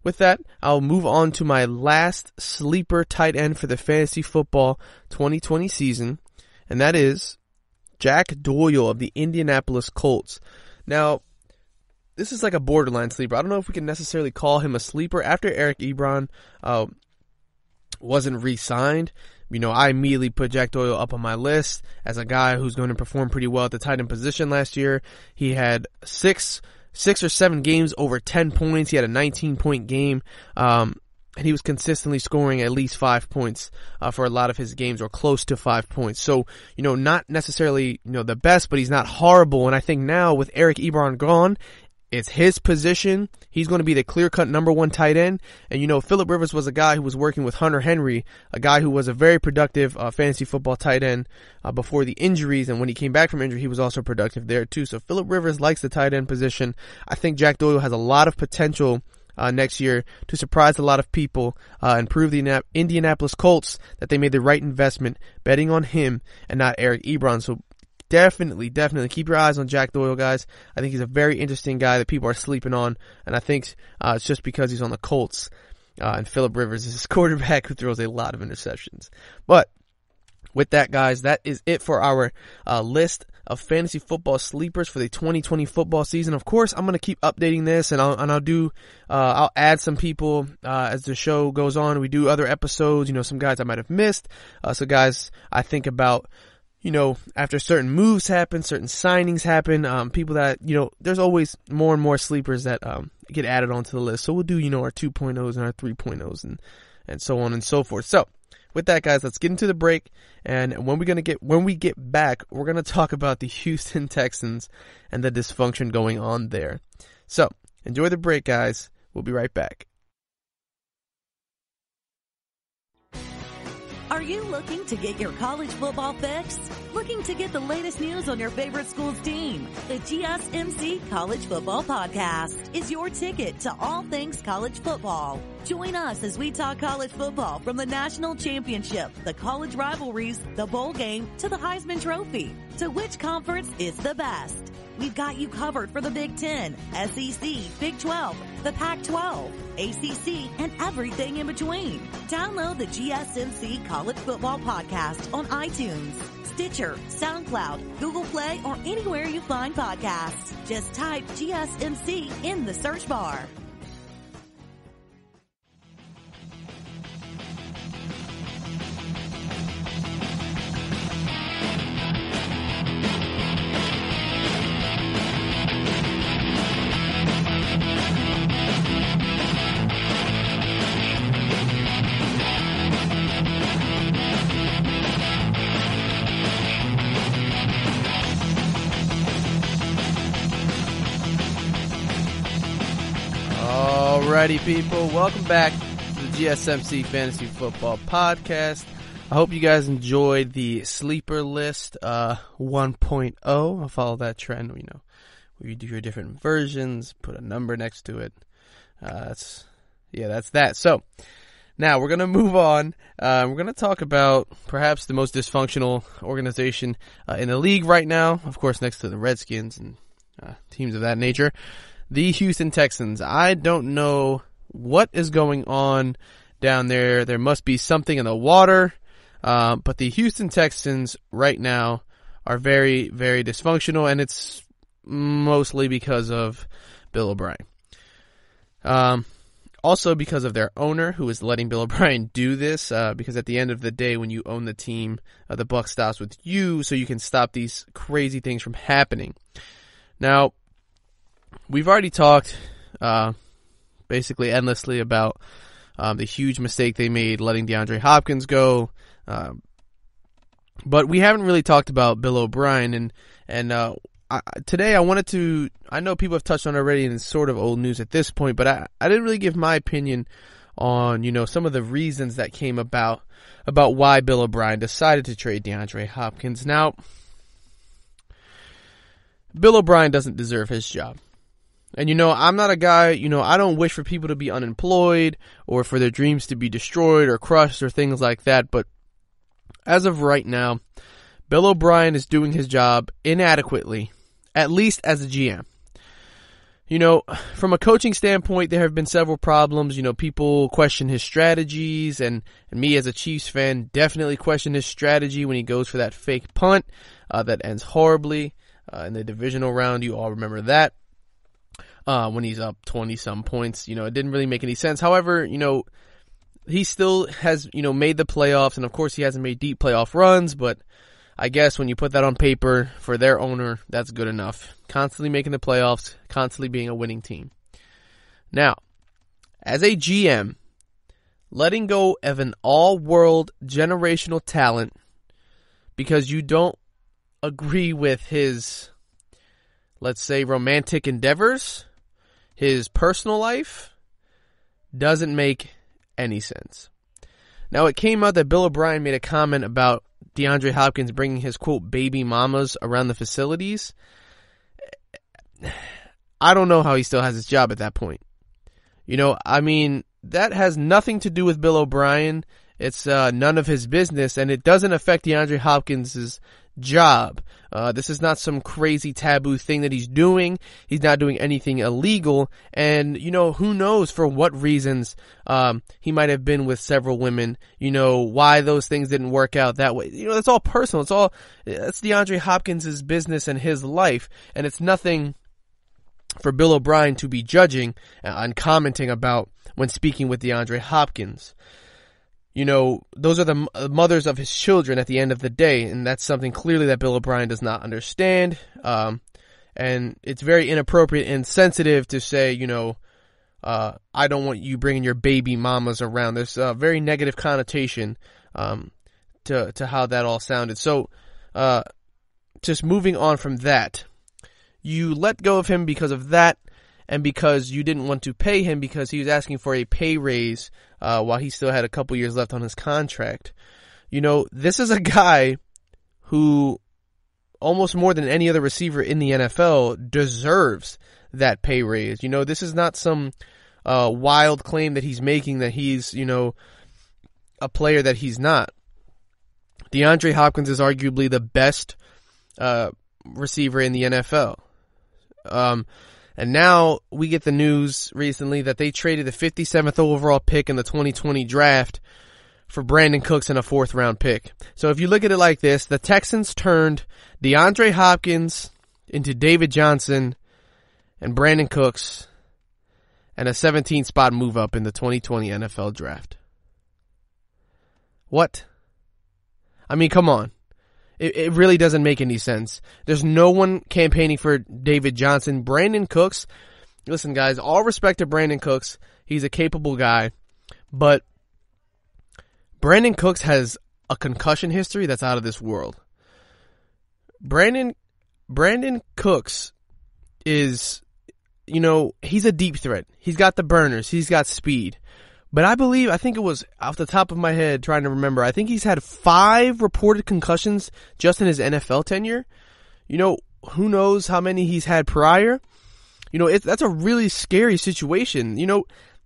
with that, I'll move on to my last sleeper tight end for the fantasy football 2020 season, and that is Jack Doyle of the Indianapolis Colts. Now, this is like a borderline sleeper. I don't know if we can necessarily call him a sleeper. After Eric Ebron wasn't re-signed, I immediately put Jack Doyle up on my list as a guy who's going to perform pretty well at the tight end position last year. He had six or 7 games over 10 points. He had a 19-point game, and he was consistently scoring at least 5 points for a lot of his games, or close to 5 points. So, not necessarily, the best, but he's not horrible. And I think now with Eric Ebron gone, it's his position. He's going to be the clear-cut number 1 tight end. And, Phillip Rivers was a guy who was working with Hunter Henry, a guy who was a very productive fantasy football tight end before the injuries. And when he came back from injury, he was also productive there, too. So Phillip Rivers likes the tight end position. I think Jack Doyle has a lot of potential next year to surprise a lot of people and prove the Indianapolis Colts that they made the right investment betting on him and not Eric Ebron. So definitely keep your eyes on Jack Doyle, guys. I think he's a very interesting guy that people are sleeping on, and I think it's just because he's on the Colts, and Phillip Rivers is his quarterback who throws a lot of interceptions. But with that, guys, that is it for our list of fantasy football sleepers for the 2020 football season. Of course, I'm going to keep updating this, and I'll add some people as the show goes on. We do other episodes, some guys I might have missed. So guys, I think about, after certain moves happen, certain signings happen, people that, there's always more and more sleepers that get added onto the list. So we'll do, our 2.0s and our 3.0s and so on and so forth. So with that, guys, let's get into the break. And when we get back, we're going to talk about the Houston Texans and the dysfunction going on there. So enjoy the break, guys. We'll be right back. Are you looking to get your college football fix? Looking to get the latest news on your favorite school's team? The GSMC College Football Podcast is your ticket to all things college football. Join us as we talk college football from the national championship, the college rivalries, the bowl game, to the Heisman Trophy. To which conference is the best? We've got you covered for the Big Ten, SEC, Big 12, the Pac-12, ACC, and everything in between. Download the GSMC College Football Podcast on iTunes, Stitcher, SoundCloud, Google Play, or anywhere you find podcasts. Just type GSMC in the search bar. Alrighty, people, welcome back to the GSMC Fantasy Football Podcast. I hope you guys enjoyed the sleeper list 1.0. I'll follow that trend, where you do your different versions, put a number next to it. That's that. So now we're gonna move on. We're gonna talk about perhaps the most dysfunctional organization in the league right now. Of course, next to the Redskins and teams of that nature, the Houston Texans. I don't know what is going on down there. There must be something in the water. But the Houston Texans right now are very, very dysfunctional, and it's mostly because of Bill O'Brien. Also because of their owner, who is letting Bill O'Brien do this, because at the end of the day, when you own the team, the buck stops with you, so you can stop these crazy things from happening. Now, we've already talked basically endlessly about the huge mistake they made letting DeAndre Hopkins go. But we haven't really talked about Bill O'Brien, and today I know people have touched on it already, and it's sort of old news at this point, but I didn't really give my opinion on, some of the reasons that came about why Bill O'Brien decided to trade DeAndre Hopkins. Now, Bill O'Brien doesn't deserve his job. And, I'm not a guy, I don't wish for people to be unemployed or for their dreams to be destroyed or crushed or things like that, but as of right now, Bill O'Brien is doing his job inadequately, at least as a GM. From a coaching standpoint, there have been several problems. People question his strategies, and me as a Chiefs fan definitely question his strategy when he goes for that fake punt that ends horribly in the divisional round. You all remember that. When he's up 20-some points, it didn't really make any sense. However, he still has, made the playoffs, and of course he hasn't made deep playoff runs, but I guess when you put that on paper for their owner, that's good enough. Constantly making the playoffs, constantly being a winning team. Now, as a GM, letting go of an all-world generational talent because you don't agree with his, let's say, romantic endeavors, his personal life, doesn't make any sense. Now, it came out that Bill O'Brien made a comment about DeAndre Hopkins bringing his, quote, baby mamas around the facilities. I don't know how he still has his job at that point. That has nothing to do with Bill O'Brien. It's none of his business, and it doesn't affect DeAndre Hopkins' job. This is not some crazy taboo thing that he's doing. He's not doing anything illegal, and who knows for what reasons he might have been with several women, why those things didn't work out that way. That's all personal. That's DeAndre Hopkins' business and his life, and it's nothing for Bill O'Brien to be judging and commenting about when speaking with DeAndre Hopkins. Those are the mothers of his children at the end of the day, and that's something clearly that Bill O'Brien does not understand. And it's very inappropriate and sensitive to say, I don't want you bringing your baby mamas around. There's a very negative connotation to how that all sounded. So, just moving on from that, you let go of him because of that, and because you didn't want to pay him because he was asking for a pay raise while he still had a couple years left on his contract. This is a guy who, almost more than any other receiver in the NFL, deserves that pay raise. This is not some wild claim that he's making that he's, a player that he's not. DeAndre Hopkins is arguably the best receiver in the NFL. And now we get the news recently that they traded the 57th overall pick in the 2020 draft for Brandon Cooks and a 4th round pick. So if you look at it like this, the Texans turned DeAndre Hopkins into David Johnson and Brandon Cooks and a 17 spot move up in the 2020 NFL draft. What? Come on. It really doesn't make any sense. There's no one campaigning for David Johnson. Brandon Cooks, listen guys, all respect to Brandon Cooks. He's a capable guy. But Brandon Cooks has a concussion history that's out of this world. Brandon Cooks is he's a deep threat. He's got the burners. He's got speed. But I think it was off the top of my head, trying to remember, I think he's had 5 reported concussions just in his NFL tenure. Who knows how many he's had prior? That's a really scary situation.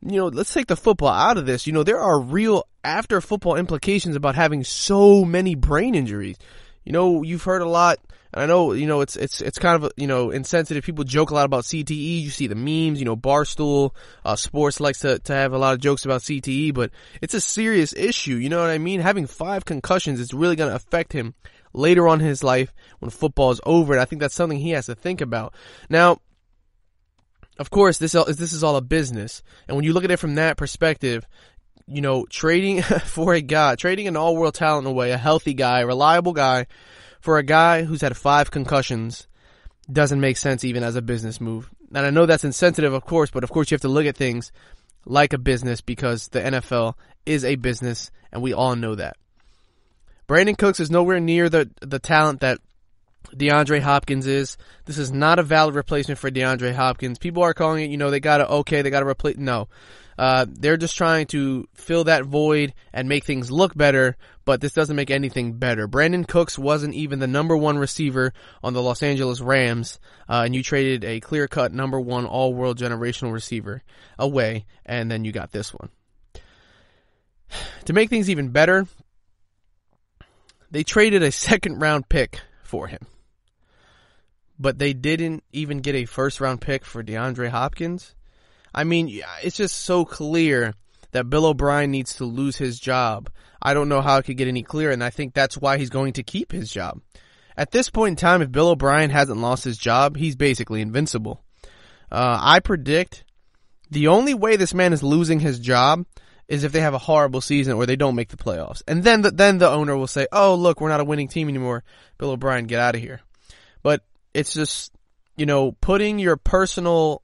Let's take the football out of this. There are real after football implications about having so many brain injuries. You've heard a lot, and I know, it's kind of, insensitive. People joke a lot about CTE. You see the memes, Barstool, Sports likes to have a lot of jokes about CTE, but it's a serious issue. You know what I mean? Having 5 concussions is really going to affect him later on in his life when football is over, and I think that's something he has to think about. Now, of course, this is all a business, and when you look at it from that perspective, trading an all-world talent away, a healthy guy, a reliable guy, for a guy who's had 5 concussions doesn't make sense even as a business move. And I know that's insensitive, of course, but of course you have to look at things like a business because the NFL is a business, and we all know that. Brandon Cooks is nowhere near the talent that DeAndre Hopkins is. This is not a valid replacement for DeAndre Hopkins. People are calling it, they gotta replace. No. They're just trying to fill that void and make things look better, but this doesn't make anything better. Brandon Cooks wasn't even the number 1 receiver on the Los Angeles Rams, and you traded a clear-cut number 1 all-world generational receiver away, and then you got this one. To make things even better, they traded a 2nd-round pick for him. But they didn't even get a 1st-round pick for DeAndre Hopkins. I mean, it's just so clear that Bill O'Brien needs to lose his job. I don't know how it could get any clearer, and I think that's why he's going to keep his job. At this point in time, if Bill O'Brien hasn't lost his job, he's basically invincible. I predict the only way this man is losing his job is if they have a horrible season or they don't make the playoffs. And then the owner will say, oh, look, we're not a winning team anymore. Bill O'Brien, get out of here. But it's just, putting your personal,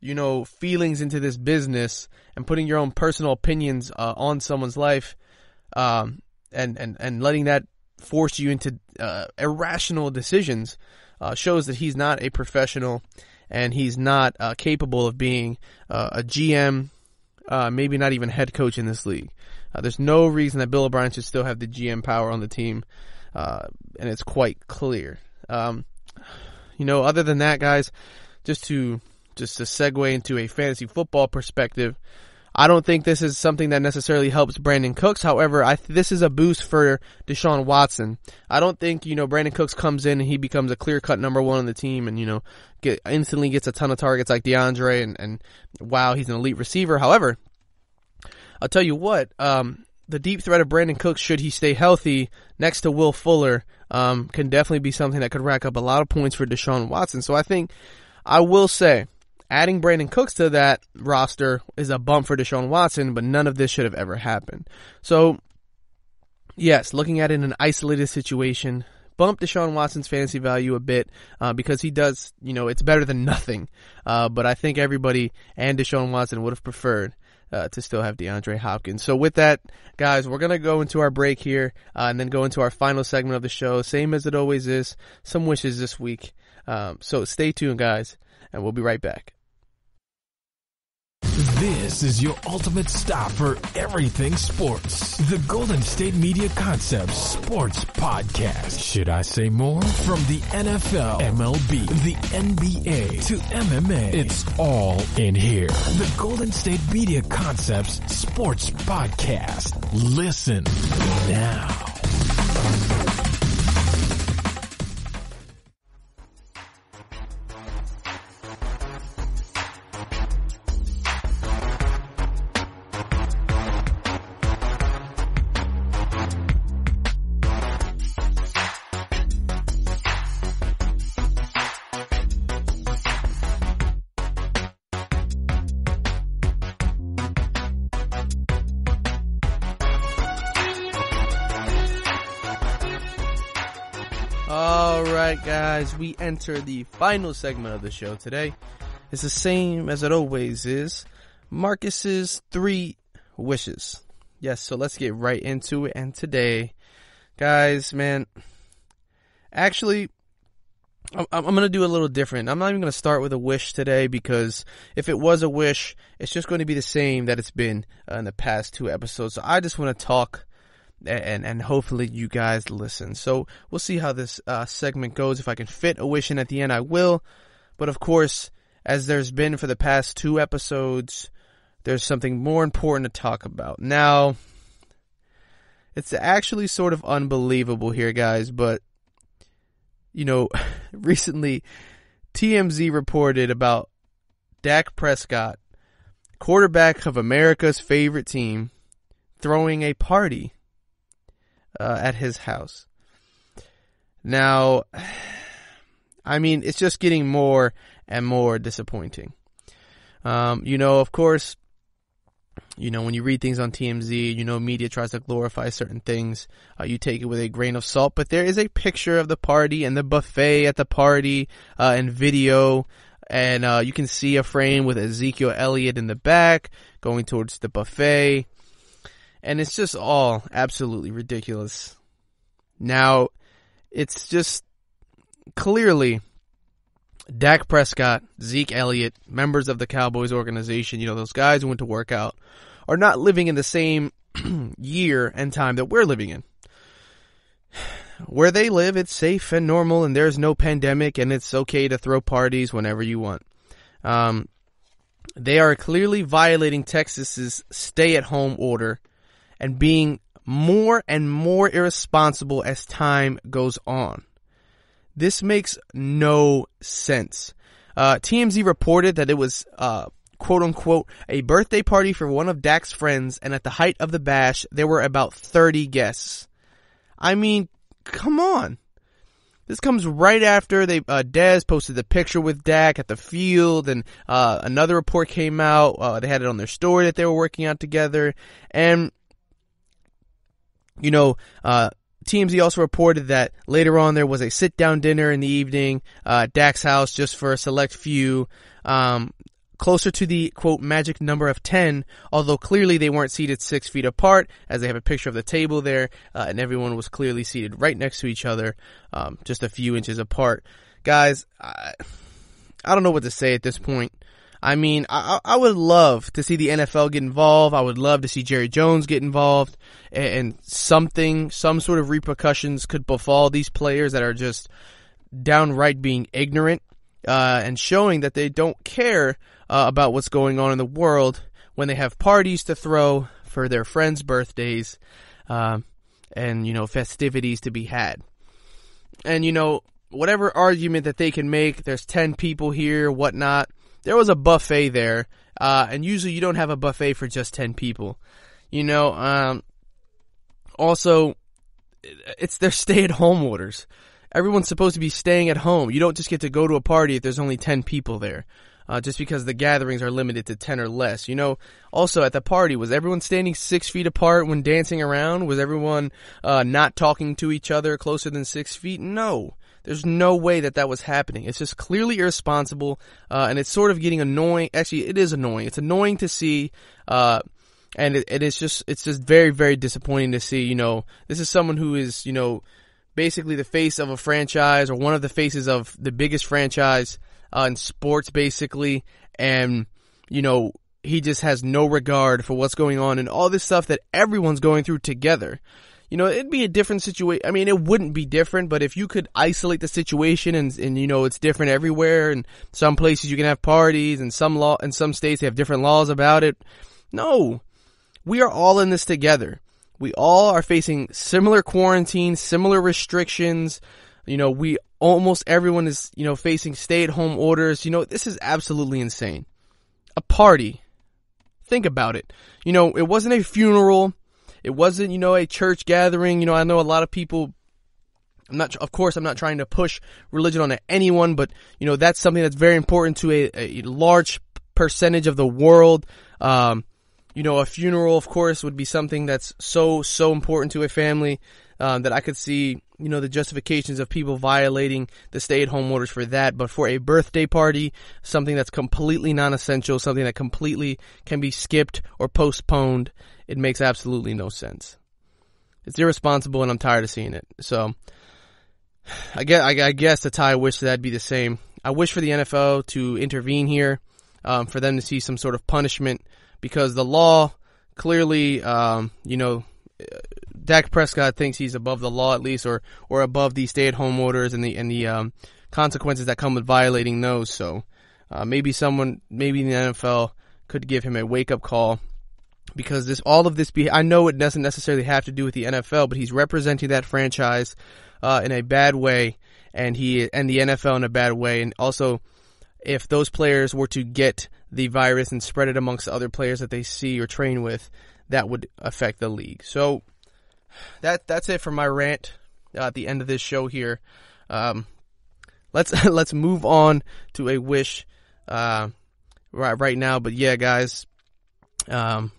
feelings into this business and putting your own personal opinions on someone's life, and letting that force you into irrational decisions shows that he's not a professional and he's not capable of being a GM, maybe not even head coach in this league. There's no reason that Bill O'Brien should still have the GM power on the team, and it's quite clear. Other than that, guys, just to segue into a fantasy football perspective, I don't think this is something that necessarily helps Brandon Cooks. However, this is a boost for Deshaun Watson. I don't think, Brandon Cooks comes in and he becomes a clear-cut number 1 on the team and, instantly gets a ton of targets like DeAndre and wow, he's an elite receiver. However, I'll tell you what, the deep threat of Brandon Cooks, should he stay healthy, next to Will Fuller, can definitely be something that could rack up a lot of points for Deshaun Watson. So I will say, adding Brandon Cooks to that roster is a bump for Deshaun Watson, but none of this should have ever happened. So, yes, looking at it in an isolated situation, bump Deshaun Watson's fantasy value a bit, because he does, it's better than nothing. But I think everybody and Deshaun Watson would have preferred to still have DeAndre Hopkins. So with that, guys, we're going to go into our break here, and then go into our final segment of the show. Same as it always is, some wishes this week. So stay tuned, guys, and we'll be right back. This is your ultimate stop for everything sports. The Golden State Media Concepts Sports Podcast. Should I say more? From the NFL, MLB, the NBA to MMA, it's all in here. The Golden State Media Concepts Sports Podcast. Listen now. Alright, guys, we enter the final segment of the show today. It's the same as it always is. Marcus's 3 wishes. Yes, so let's get right into it. And today, guys, man, actually, I'm going to do a little different. I'm not even going to start with a wish today, because if it was a wish, it's just going to be the same that it's been in the past 2 episodes. So I just want to talk, and hopefully you guys listen. So we'll see how this segment goes. If I can fit a wish in at the end, I will. But of course, as there's been for the past 2 episodes, there's something more important to talk about. Now, it's actually sort of unbelievable here, guys, but recently TMZ reported about Dak Prescott, quarterback of America's favorite team, throwing a party at his house. Now, I mean, it's just getting more and more disappointing. Of course, when you read things on TMZ, media tries to glorify certain things. You take it with a grain of salt, but there is a picture of the party and the buffet at the party and video, and you can see a frame with Ezekiel Elliott in the back going towards the buffet, and it's just all absolutely ridiculous. Now, it's just clearly Dak Prescott, Zeke Elliott, members of the Cowboys organization, those guys who went to work out, are not living in the same year and time that we're living in. Where they live, it's safe and normal, and there's no pandemic, and it's okay to throw parties whenever you want. They are clearly violating Texas's stay-at-home order and being more and more irresponsible as time goes on. This makes no sense. TMZ reported that it was, quote-unquote, a birthday party for one of Dak's friends, and at the height of the bash, there were about 30 guests. I mean, come on. This comes right after Dez posted the picture with Dak at the field, and another report came out. They had it on their story that they were working out together, and TMZ also reported that later on there was a sit-down dinner in the evening at Dak's house just for a select few, closer to the, quote, magic number of 10, although clearly they weren't seated 6 feet apart, as they have a picture of the table there, and everyone was clearly seated right next to each other, just a few inches apart. Guys, I don't know what to say at this point. I mean, I would love to see the NFL get involved. I would love to see Jerry Jones get involved, and some sort of repercussions could befall these players that are just downright being ignorant, and showing that they don't care about what's going on in the world when they have parties to throw for their friends' birthdays, and festivities to be had. And whatever argument that they can make, there's 10 people here, whatnot. There was a buffet there, and usually you don't have a buffet for just 10 people. Also, it's their stay-at-home orders. Everyone's supposed to be staying at home. You don't just get to go to a party if there's only 10 people there, just because the gatherings are limited to 10 or less. Also at the party, was everyone standing 6 feet apart when dancing around? Was everyone not talking to each other closer than 6 feet? No. There's no way that was happening. It's just clearly irresponsible, and it's sort of getting annoying. Actually, it is annoying. It's annoying to see, and it's just very, very disappointing to see. This is someone who is, basically the face of a franchise, or one of the faces of the biggest franchise in sports, basically, and he just has no regard for what's going on and all this stuff that everyone's going through together. It'd be a different situation. I mean, it wouldn't be different, but if you could isolate the situation and it's different everywhere, and some places you can have parties, and in some states they have different laws about it. No. We are all in this together. We all are facing similar quarantine, similar restrictions. Almost everyone is, facing stay-at-home orders. This is absolutely insane. A party. Think about it. It wasn't a funeral. It wasn't, a church gathering. I know a lot of people, I'm not trying to push religion on anyone, but, that's something that's very important to a large percentage of the world. A funeral, of course, would be something that's so important to a family, that I could see, the justifications of people violating the stay-at-home orders for that. But for a birthday party, something that's completely non-essential, something that completely can be skipped or postponed, it makes absolutely no sense. It's irresponsible, and I'm tired of seeing it. So, I guess that's how I wish that'd be the same. I wish for the NFL to intervene here, for them to see some sort of punishment, because the law clearly, Dak Prescott thinks he's above the law at least, or above the stay-at-home orders and the consequences that come with violating those. So maybe the NFL could give him a wake-up call, because I know it doesn't necessarily have to do with the NFL, but he's representing that franchise in a bad way, and the NFL in a bad way. And also, if those players were to get the virus and spread it amongst other players that they see or train with, that would affect the league. So that's it for my rant at the end of this show here. Let's move on to a wish right now. But yeah, guys, I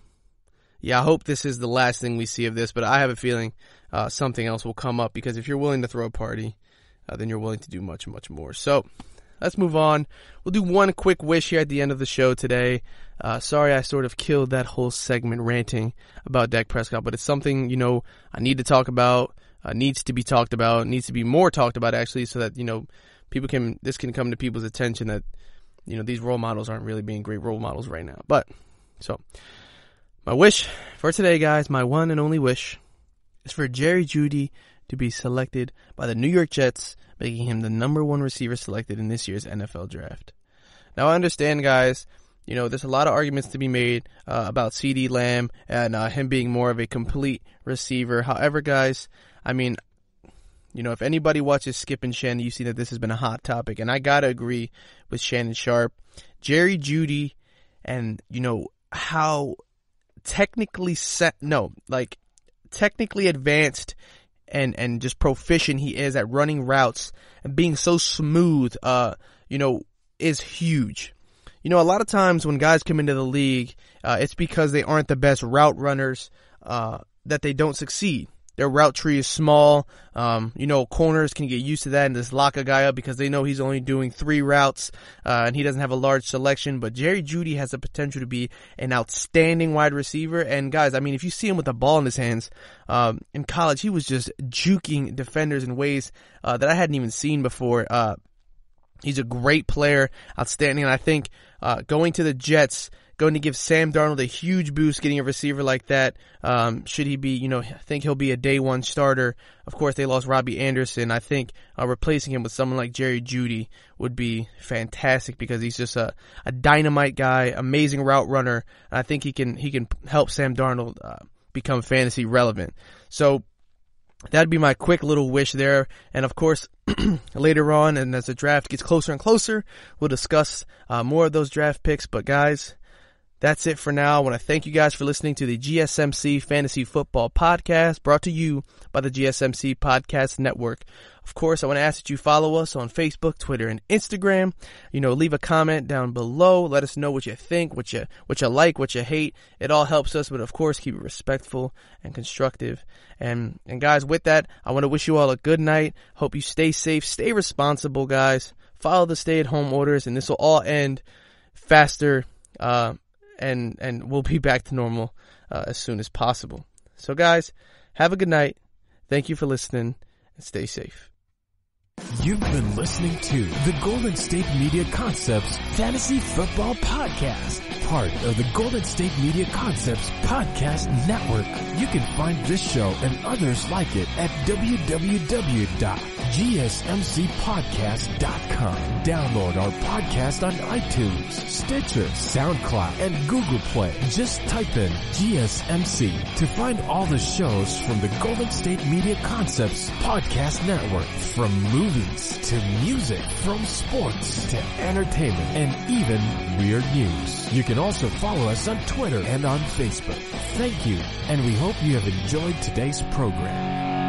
hope this is the last thing we see of this, but I have a feeling something else will come up, because if you're willing to throw a party, then you're willing to do much, much more. So let's move on. We'll do one quick wish here at the end of the show today. Sorry I sort of killed that whole segment ranting about Dak Prescott, but it's something, I need to talk about, needs to be talked about, needs to be more talked about actually, so that, this can come to people's attention that, these role models aren't really being great role models right now. But, so, my wish for today, guys, my one and only wish, is for Jerry Jeudy to be selected by the New York Jets, making him the number one receiver selected in this year's NFL draft. Now, I understand, guys, there's a lot of arguments to be made about CeeDee Lamb and him being more of a complete receiver. However, guys, if anybody watches Skip and Shannon, you see that this has been a hot topic, and I gotta agree with Shannon Sharp. Jerry Jeudy, and how technically advanced and just proficient he is at running routes and being so smooth, is huge. A lot of times when guys come into the league, it's because they aren't the best route runners, that they don't succeed. Their route tree is small. Corners can get used to that and just lock a guy up because they know he's only doing 3 routes, and he doesn't have a large selection. But Jerry Jeudy has the potential to be an outstanding wide receiver. And guys, if you see him with the ball in his hands, in college, he was just juking defenders in ways that I hadn't even seen before. He's a great player, outstanding. And I think going to the Jets, going to give Sam Darnold a huge boost, getting a receiver like that. Should he be, I think he'll be a day one starter. Of course, they lost Robbie Anderson. I think replacing him with someone like Jerry Jeudy would be fantastic, because he's just a dynamite guy, amazing route runner. And I think he can help Sam Darnold become fantasy relevant. So that'd be my quick little wish there. And of course, later on, and as the draft gets closer and closer, we'll discuss more of those draft picks. But guys, that's it for now. I want to thank you guys for listening to the GSMC Fantasy Football Podcast, brought to you by the GSMC Podcast Network. Of course, I want to ask that you follow us on Facebook, Twitter, and Instagram. Leave a comment down below. Let us know what you think, what you like, what you hate. It all helps us, but of course, keep it respectful and constructive. And guys, with that, I want to wish you all a good night. Hope you stay safe, stay responsible, guys. Follow the stay-at-home orders, and this will all end faster, and we'll be back to normal as soon as possible. So guys, have a good night. Thank you for listening, and stay safe. You've been listening to the Golden State Media Concepts Fantasy Football Podcast, part of the Golden State Media Concepts Podcast Network. You can find this show and others like it at www.gsmcpodcast.com. Download our podcast on iTunes, Stitcher, SoundCloud, and Google Play. Just type in GSMC to find all the shows from the Golden State Media Concepts Podcast Network, from movies to music, from sports to entertainment, and even weird news. You can also follow us on Twitter and on Facebook. Thank you, and we hope you have enjoyed today's program.